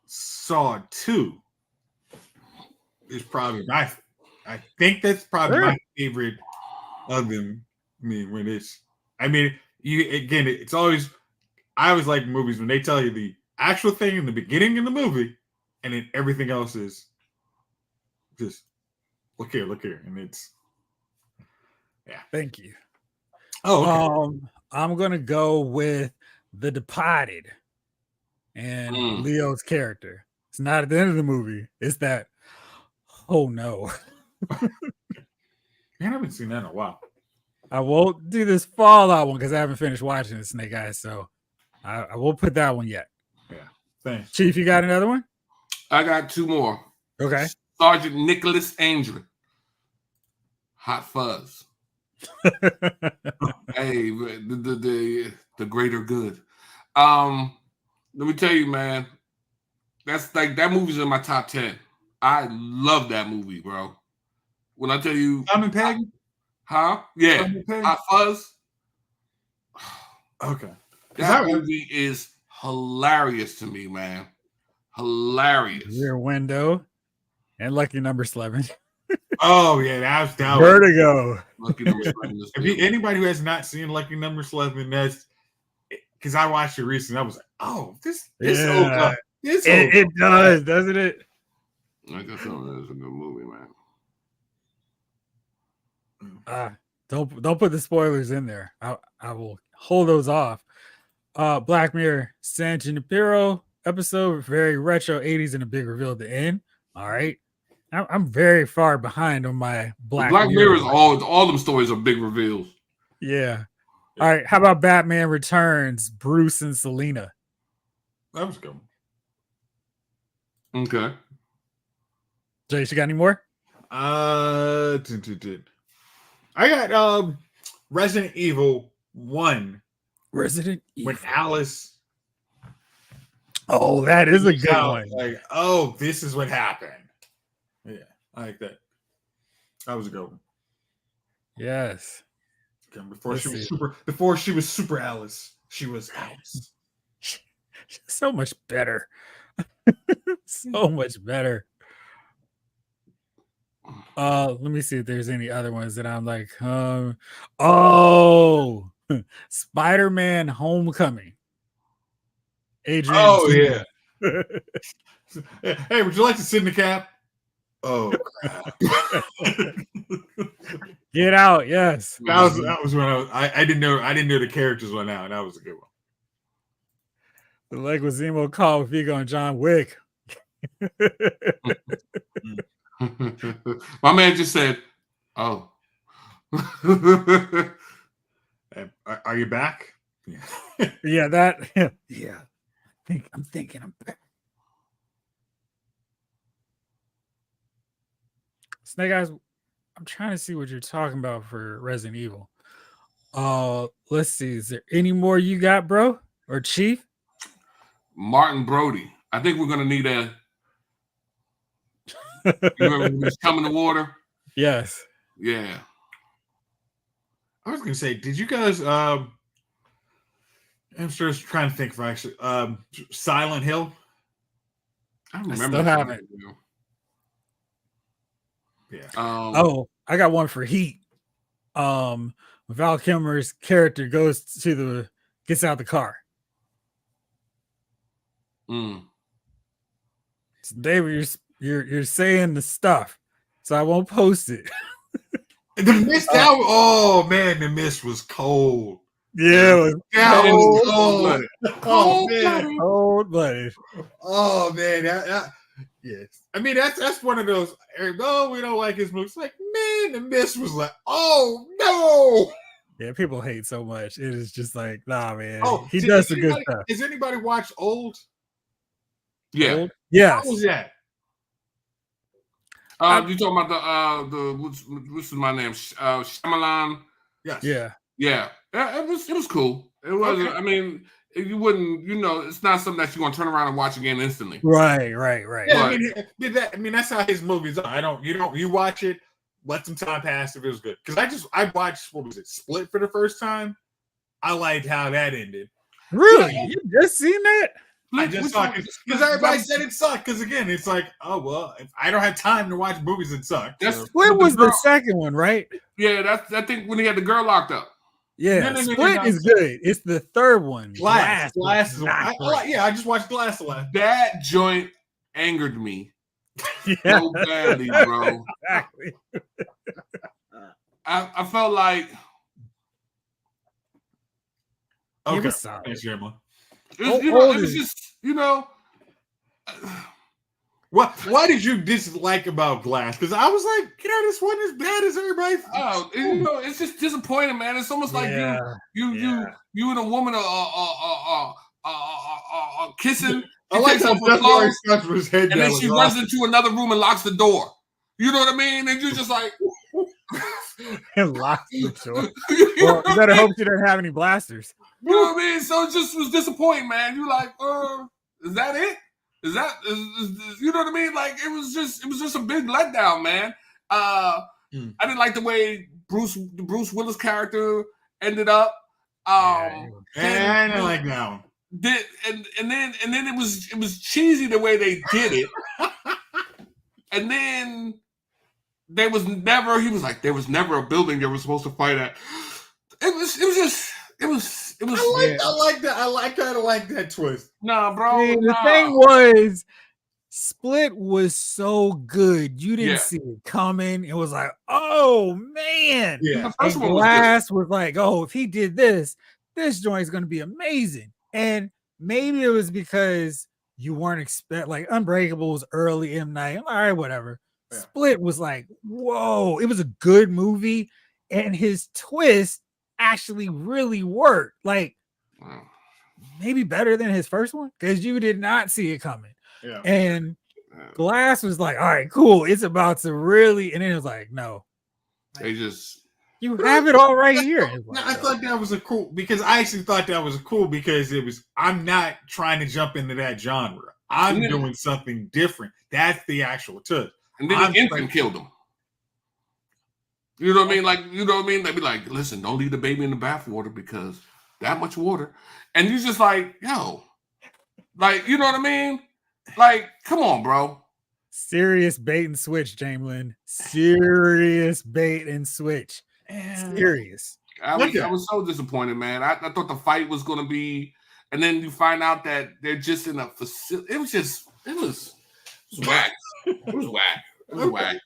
Saw 2 is probably I think that's probably my favorite of them. I mean, when it's, it's always, I always like movies when they tell you the actual thing in the beginning of the movie, and then everything else is just look here, and it's Thank you. Oh, okay. I'm gonna go with The Departed and Leo's character. It's not at the end of the movie. It's that. Oh no. Man, I haven't seen that in a while. I won't do this Fallout one because I haven't finished watching it, Snake Eyes. So I won't put that one yet. Yeah. Thanks. Chief, you got another one? I got two more. Okay. Sergeant Nicholas Angel. Hot Fuzz. Hey, the greater good. Let me tell you, man. That's like that movie's in my top 10. I love that movie, bro. When I tell you, Simon Pegg? Huh? Yeah. Hot Fuzz. Okay. That movie is hilarious to me, man. Hilarious. Rear Window and Lucky Number 11. Oh yeah, that was Vertigo. Lucky Number 11. Anybody who has not seen Lucky Number 11, that's because I watched it recently. I was like, oh, this it does, doesn't it? I guess so. It's a good movie, man. Don't put the spoilers in there. I will hold those off. Black Mirror San Junipero episode, very retro 80s and a big reveal at the end. All right. I'm very far behind on my Black Mirror is all them stories are big reveals. Yeah. All right. How about Batman Returns, Bruce and Selena? That was good. Okay. Jayce, you got any more? I got Resident Evil 1. Resident Evil. When Alice. Oh, that is a good one. Like, oh, this is what happened. Yeah, I like that. That was a good one. Yes. Before she was super Alice, she was Alice. So much better. So much better. Let me see if there's any other ones that I'm like, Spider-Man Homecoming. Adrian. Oh, yeah. Hey, would you like to sit in the cab? Oh, crap. Get out, yes. That was when I didn't know the characters went out. That was a good one. The Leguizamo call with Vigo and John Wick. My man just said, "Oh, are you back?" Yeah, that. Yeah, I'm thinking I'm back. Snake Eyes. I'm trying to see what you're talking about for Resident Evil. Let's see. Is there any more you got, bro, or Chief? Martin Brody. I think we're gonna need a. You remember when he was coming to water? Yes. Yeah. I was gonna say, did you guys? I'm just trying to think if I actually Silent Hill. I remember. I still haven't. Yeah. I got one for Heat. Val Kilmer's character gets out the car. So David, you're saying the stuff, so I won't post it. The mist out. Oh man, the mist was cold. Yeah, it was cold. Cold-blooded. Oh man, yes. I mean that's one of those. Oh, we don't like his movies. Like man, the mist was like, oh no. Yeah, people hate so much. It is just like, nah, man. Oh, he does some good stuff. Has anybody watched Old? Yeah. Old? Yes. How was that? You talking about the what's my name? Shyamalan. Yes. Yeah. Yeah. It was cool. It wasn't. Okay. I mean, you wouldn't. It's not something that you're gonna turn around and watch again instantly. Right. Yeah, I mean, that's how his movies are. You watch it, let some time pass if it was good. Because I watched, what was it, Split for the first time. I liked how that ended. Really? You just seen that? I just saw it because everybody said it sucked. Because again, it's like, oh well, if I don't have time to watch movies that suck. Split was the second one, right? Yeah, I think when he had the girl locked up. Yeah, Split is good. It's the third one. Glass is I just watched Glass a lot. That joint angered me so badly, bro. Exactly. I felt like okay. Was sorry. Thanks, Grandma. It was just Why did you dislike about Glass? Because I was like, this wasn't as bad as everybody. Oh, it's just disappointing, man. It's almost like you and a woman are kissing. I like how Death starts with his head and then she runs into another room and locks the door. You know what I mean? And you're just like, and locks the door. Well, you better hope she doesn't have any blasters. You know what I mean? So it just was disappointing, man. You're like, is that it? Is you know what I mean? Like it was just a big letdown, man. I didn't like the way the Bruce Willis character ended up. I didn't like that one. And then it was cheesy the way they did it. And then there was never a building they were supposed to fight at. It was I like that twist. Nah, bro. The thing was, Split was so good. You didn't Yeah. see it coming. It was like, oh man. Yeah. The first And one was good. Glass was like, oh, if he did this joint is going to be amazing. And maybe it was because you weren't like Unbreakable was early M. Night. All right, whatever. Yeah. Split was like, whoa, it was a good movie. And his twist actually really worked. Like, maybe better than his first one because you did not see it coming. Yeah. And Glass was like, all right, cool. It's about to really, and then it was like, no. They just You have it all right here. No, I thought that was I actually thought that was cool because I'm not trying to jump into that genre. I'm doing something different. That's the actual twist. And then the infant killed him. You know what I mean? Like, you know what I mean? They'd be like, listen, don't leave the baby in the bathwater because that much water. And you just like, yo, like, you know what I mean? Like, come on, bro. Serious bait and switch, Jamelin. Serious bait and switch. Serious. I was so disappointed, man. I thought the fight was going to be, and then you find out that they're just in a facility. It was whack. It was whack.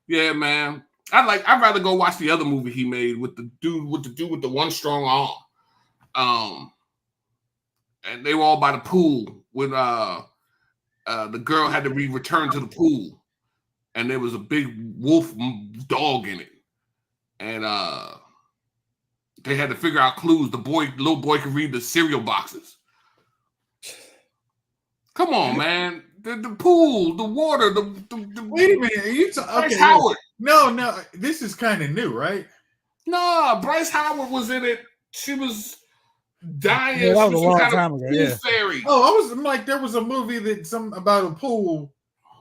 Yeah, man. I'd rather go watch the other movie he made with the dude with the one strong arm. And they were all by the pool when the girl had to be returned to the pool, and there was a big wolf dog in it, and they had to figure out clues. The little boy could read the cereal boxes. Come on, man. The pool, the water, the wait a minute. Are you Bryce Howard? No, this is kind of new, right? No, Bryce Howard was in it. She was dying. Yeah, that was a long time ago. Yeah. Fairy. Oh, I'm there was a movie about a pool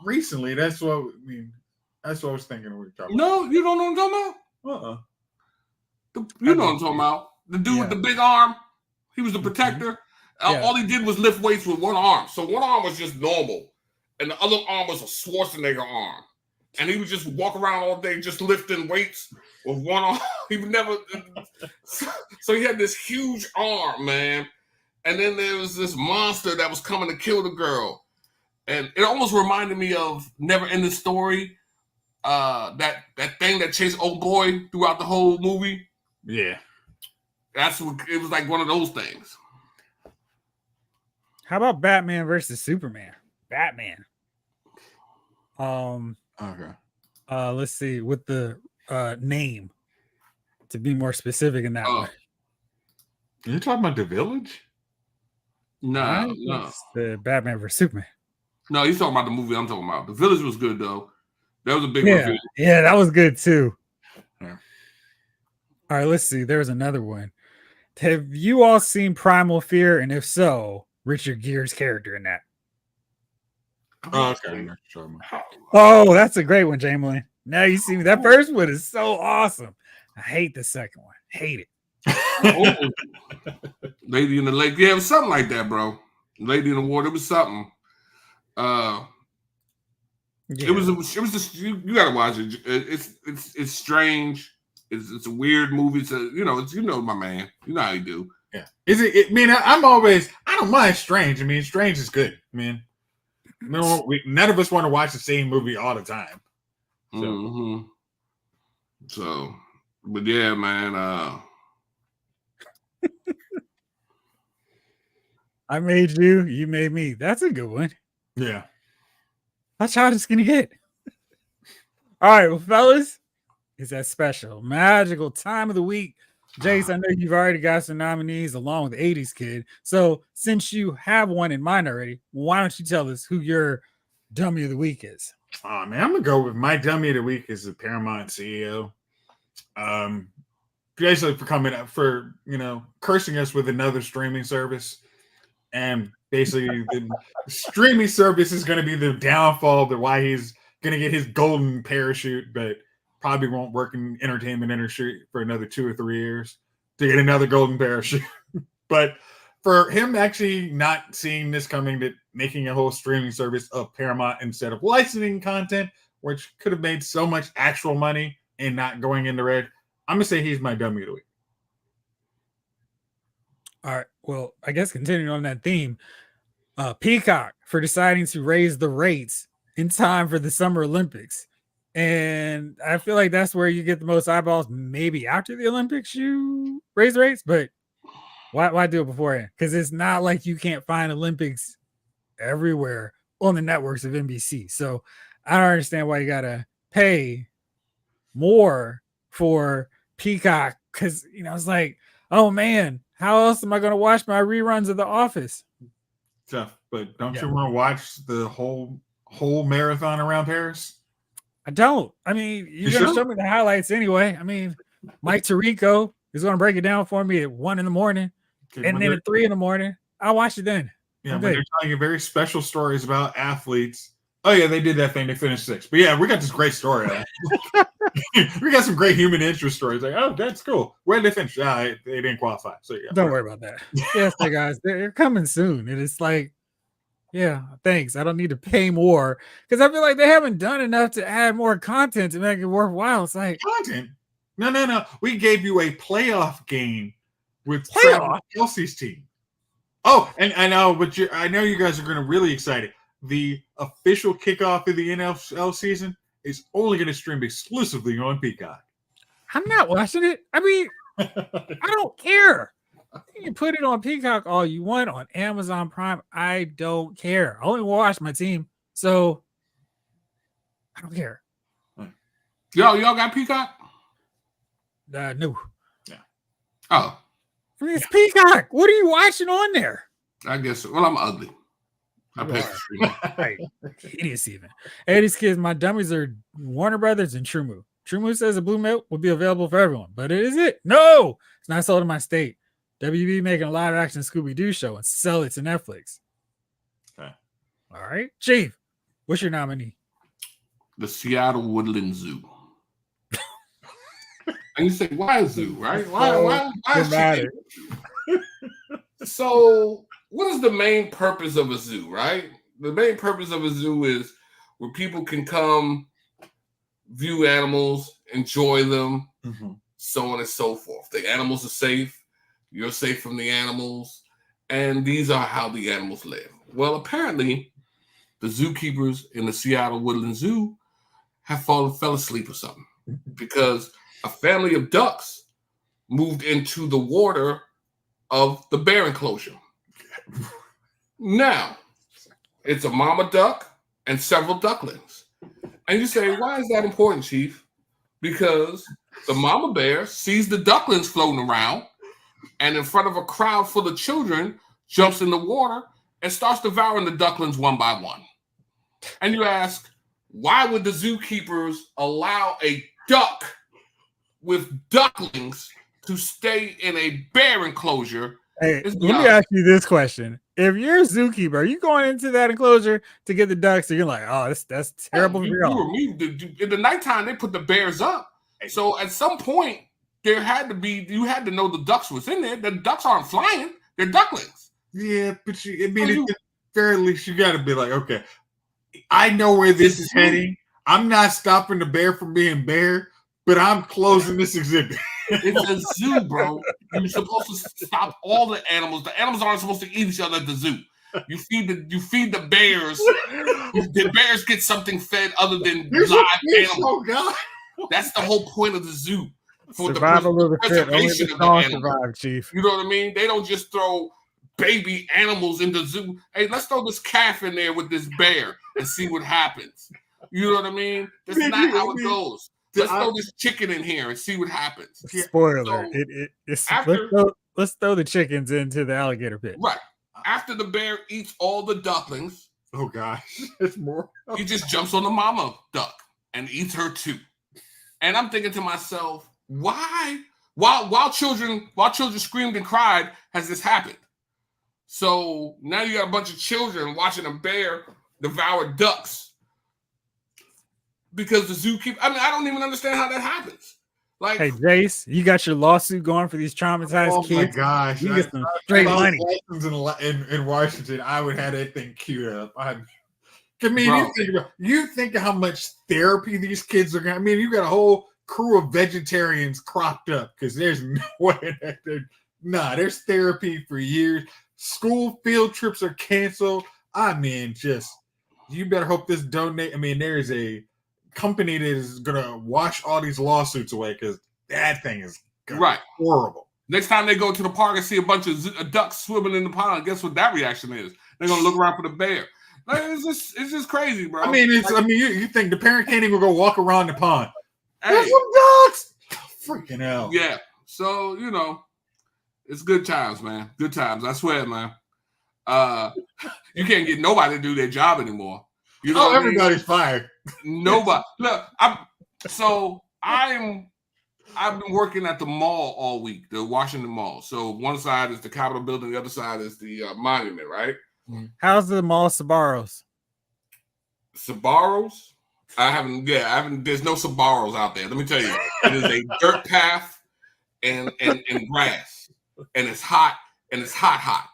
recently. That's what I mean. That's what I was thinking we were talking about. No, you don't know what I'm talking about? You know what I'm talking about. The dude with the big arm. He was the protector. All he did was lift weights with one arm. So one arm was just normal. And the other arm was a Schwarzenegger arm. And he would just walk around all day just lifting weights with one arm. He would never. So he had this huge arm, man. And then there was this monster that was coming to kill the girl. And it almost reminded me of Never Ending Story. That thing that chased old boy throughout the whole movie. Yeah. It was like one of those things. How about Batman versus Superman? Batman. Okay. Let's see with the name to be more specific in that one. You're talking about The Village? No. It's the Batman versus Superman. No, he's talking about the movie I'm talking about. The Village was good though. That was a big review. Yeah, that was good too. Yeah. All right, let's see. There's another one. Have you all seen Primal Fear? And if so, Richard Gere's character in that? Oh, okay. Oh, that's a great one, Jamelin. Now you see me. That first one is so awesome. I hate the second one. Hate it. Lady in the Lake. Yeah, it was something like that, bro. Lady in the Water. It was something. It was just you gotta watch it. It's strange. It's a weird movie. My man. You know how you do. Yeah. I don't mind strange. I mean, strange is good. I mean, no, none of us want to watch the same movie all the time. So, but yeah, man. I made you. You made me. That's a good one. Yeah. That's how it's gonna get. All right, well, fellas, it's that special magical time of the week. Jayce, I know you've already got some nominees along with the 80s Kid. So since you have one in mind already, why don't you tell us who your dummy of the week is? Oh man, I'm gonna go with my dummy of the week is the Paramount CEO. Basically for coming up for cursing us with another streaming service. And basically the streaming service is gonna be the downfall of why he's gonna get his golden parachute, but probably won't work in entertainment industry for another 2 or 3 years to get another golden parachute. But for him actually not seeing this coming, that making a whole streaming service of Paramount instead of licensing content, which could have made so much actual money and not going in the red, I'm going to say he's my dummy of the week. All right. Well, I guess continuing on that theme, Peacock for deciding to raise the rates in time for the Summer Olympics. And I feel like that's where you get the most eyeballs. Maybe after the Olympics, you raise the rates, but why do it beforehand? Because it's not like you can't find Olympics everywhere on the networks of NBC. So I don't understand why you gotta pay more for Peacock, because it's like, oh man, how else am I gonna watch my reruns of The Office? Tough, but don't you want to watch the whole marathon around Paris? I don't. I mean, you're gonna show me the highlights anyway. I mean, Mike Tirico is gonna break it down for me at 1 a.m. and then at 3 a.m. I'll watch it then. Yeah, when they're telling you very special stories about athletes. Oh yeah, they did that thing. They finished 6th. But yeah, we got this great story. We got some great human interest stories. Like, oh, that's cool. Where did they finish? They didn't qualify. So yeah, don't worry about that. Yes, hey guys, they're coming soon. And it's like, yeah, thanks. I don't need to pay more because I feel like they haven't done enough to add more content to make it worthwhile. It's like content. No. We gave you a playoff game with Kelsey's team. Oh, and I know, but I know you guys are going to really excited. The official kickoff of the NFL season is only going to stream exclusively on Peacock. I'm not watching it. I mean, I don't care. You can put it on Peacock all you want, on Amazon Prime. I don't care. I only watch my team, so I don't care. Y'all got Peacock? No. Yeah. Oh. I mean, it's Peacock. What are you watching on there? I guess. Well, I'm ugly. I right. Hideous even. Hey, these kids, my dummies are Warner Brothers and Trumu. Trumu says the blue milk will be available for everyone, but is it? No, it's not sold in my state. WB making a live action Scooby-Doo show and sell it to Netflix. Okay. All right. Chief, what's your nominee? The Seattle Woodland Zoo. And you say, why a zoo, right? Why dramatic. So, what is the main purpose of a zoo, right? The main purpose of a zoo is where people can come, view animals, enjoy them, so on and so forth. The animals are safe. You're safe from the animals. And these are how the animals live. Well, apparently, the zookeepers in the Seattle Woodland Zoo have fell asleep or something. Because a family of ducks moved into the water of the bear enclosure. Now, it's a mama duck and several ducklings. And you say, why is that important, Chief? Because the mama bear sees the ducklings floating around and in front of a crowd full of children jumps in the water and starts devouring the ducklings one by one. And you ask, why would the zookeepers allow a duck with ducklings to stay in a bear enclosure? Hey, let me ask you this question. If you're a zookeeper, are you going into that enclosure to get the ducks? And you're like, oh, that's terrible for y'all. In the nighttime, they put the bears up. So at some point, you had to know the ducks was in there. The ducks aren't flying. They're ducklings. Yeah, but at the very least, you got to be like, okay, I know where this is heading. I'm not stopping the bear from being bear, but I'm closing this exhibit. It's a zoo, bro. You're supposed to stop all the animals. The animals aren't supposed to eat each other at the zoo. You feed the bears. The bears get something fed other than live animals. Oh God. That's the whole point of the zoo. For survival of the preservation of the animals. Chief. You know what I mean? They don't just throw baby animals in the zoo. Hey, let's throw this calf in there with this bear and see what happens. You know what I mean? That's not how it goes. Let's throw this chicken in here and see what happens. Spoiler. Let's throw the chickens into the alligator pit. Right. After the bear eats all the ducklings. Oh gosh. There's more. He just jumps on the mama duck and eats her too. And I'm thinking to myself, why? While children screamed and cried, has this happened? So now you got a bunch of children watching a bear devour ducks. Because the zookeeper, I don't even understand how that happens. Like, hey, Jayce, you got your lawsuit going for these traumatized kids. Oh my gosh. You get some straight money. In Washington, I would have that thing queued up. You think of how much therapy these kids are going to. I mean, you got a whole crew of vegetarians cropped up because there's no way that there's therapy for years. School field trips are canceled. I mean, just you better hope this donate. I mean, there is a company that is gonna wash all these lawsuits away because that thing is horrible. Next time they go to the park and see a bunch of ducks swimming in the pond, guess what that reaction is? They're gonna look around for the bear. Like, it's just crazy, bro. I mean, you think the parent can't even go walk around the pond? Hey. There's some ducks. Freaking hell. Yeah. So it's good times, man. Good times. I swear, man. You can't get nobody to do their job anymore. You know, everybody's fired. Nobody. Look, I've been working at the mall all week, the Washington Mall. So one side is the Capitol building, the other side is the monument, right? How's the mall Sbarro's? Sbarro's? I haven't. There's no Sbarro's out there. Let me tell you, it is a dirt path and grass, and it's hot, and it's hot.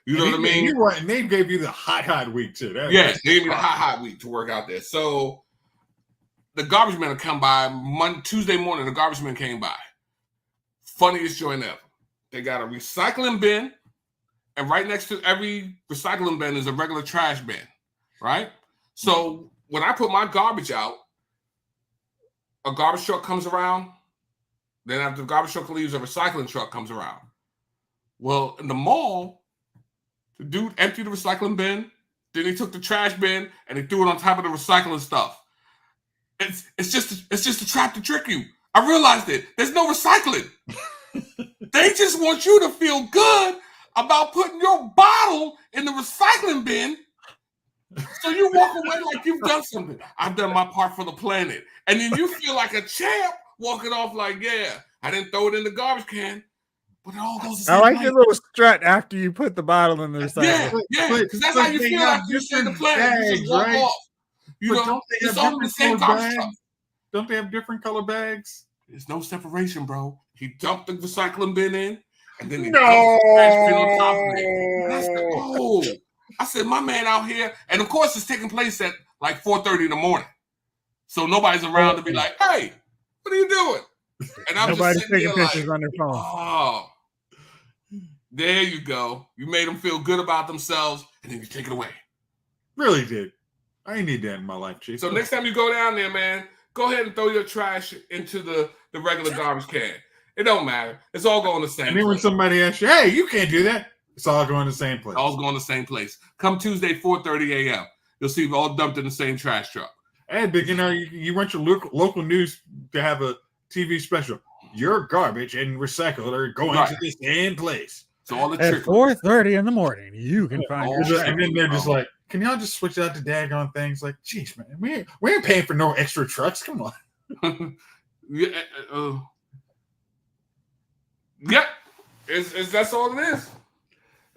You know what I mean? You're right. And they gave you the hot week too. Yes, they gave me the hot week to work out there. So the garbage men come by Tuesday morning. The garbage men came by. Funniest joint ever. They got a recycling bin, and right next to every recycling bin is a regular trash bin, right? So when I put my garbage out, a garbage truck comes around. Then after the garbage truck leaves, a recycling truck comes around. Well, in the mall, the dude emptied the recycling bin. Then he took the trash bin and he threw it on top of the recycling stuff. It's just a trap to trick you. I realized it. There's no recycling. They just want you to feel good about putting your bottle in the recycling bin, so you walk away like you've done something. I've done my part for the planet, and then you feel like a champ walking off like, yeah, I didn't throw it in the garbage can. But it all goes. I like your little strut after you put the bottle in the recycling. Yeah, because that's how you feel after you send the planet. You just walk off. It's all the same garbage truck. Don't they have different color bags? There's no separation, bro. He dumped the recycling bin in, and then he dumped the trash bin on top of it. I said, my man out here, and of course it's taking place at like 4:30 in the morning. So nobody's around to be like, hey, what are you doing? And I'm nobody's just taking pictures on their phone. Oh, there you go. You made them feel good about themselves, and then you take it away. Really did. I ain't need that in my life, Chief. So next time you go down there, man, go ahead and throw your trash into the regular garbage can. It don't matter. It's all going the same place. And then when somebody asks you, hey, you can't do that, it's all going the same place. All's going the same place. Come Tuesday, 4:30 a.m. You'll see it all dumped in the same trash truck. Hey, but you want your local news to have a TV special. Your garbage and recycle are going to the same place. So all the at 4:30 in the morning, you can find your. And then they're just like, can y'all just switch out the daggone things? Like, geez, man, we ain't paying for no extra trucks. Come on. Yep. That's all it is.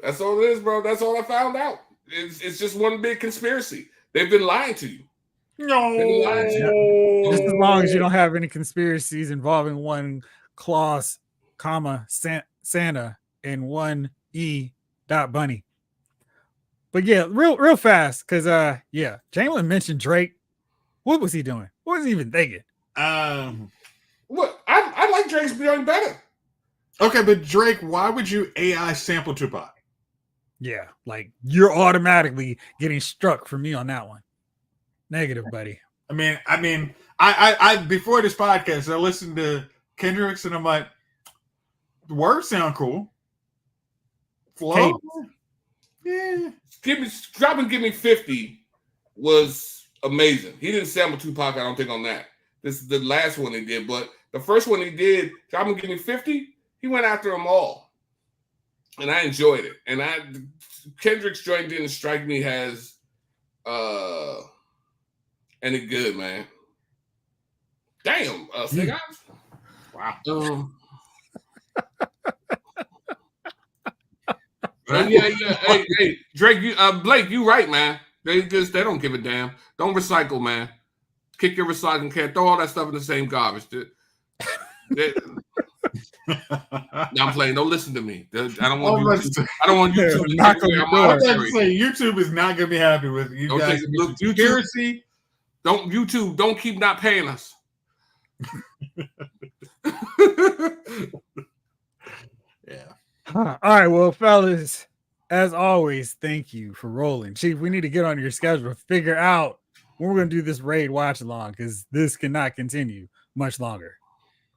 That's all it is, bro. That's all I found out. It's just one big conspiracy. They've been lying to you. No. Just as long as you don't have any conspiracies involving one clause, comma, Santa, and one bunny. But yeah, real fast, because Jalen mentioned Drake. What was he doing? What was he even thinking? What? I like Drake's doing better. Okay, but Drake, why would you AI sample Tupac? Yeah, like you're automatically getting struck for me on that one. Negative, buddy. I mean, I before this podcast, I listened to Kendrick's and I'm like, the words sound cool. Flow, yeah. Give me 50 was amazing. He didn't sample Tupac, I don't think, on that. This is the last one he did, but the first one he did, Drop and Give Me 50, he went after them all. And I enjoyed it. And Kendrick's joint didn't strike me as any good, man. Damn, Snake Eyes. Wow. Hey, Drake, Blake, you right, man. They don't give a damn. Don't recycle, man. Kick your recycling can. Throw all that stuff in the same garbage. I'm playing. Don't listen to me. I don't want YouTube. I don't want YouTube to knock on your door. I was about to say YouTube is not going to be happy with you don't guys. YouTube. Don't keep not paying us. Yeah. All right, well, fellas, as always, thank you for rolling. Chief, we need to get on your schedule to figure out when we're going to do this raid watch along because this cannot continue much longer.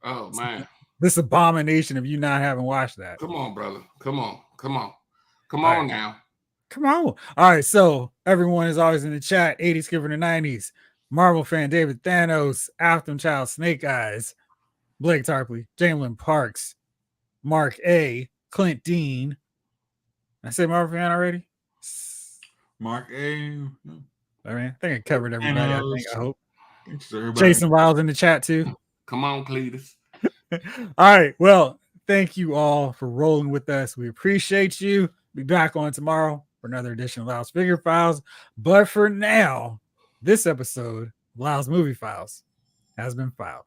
Oh, man. This abomination of you not having watched that. Come on, brother. Come on. Come on. Come All on right. now. Come on. All right. So everyone is always in the chat. 80s Skipper in the 90s. Marvel fan David Thanos, Afton Child, Snake Eyes, Blake Tarpley, Jalen Parks, Mark A, Clint Dean. I say Marvel fan already? Mark A. I mean, I think I covered everybody. I hope. Thanks, everybody. Jason Wild in the chat too. Come on, Cletus. All right. Well, thank you all for rolling with us. We appreciate you. Be back on tomorrow for another edition of Lyle's Figure Files. But for now, this episode of Lyle's Movie Files has been filed.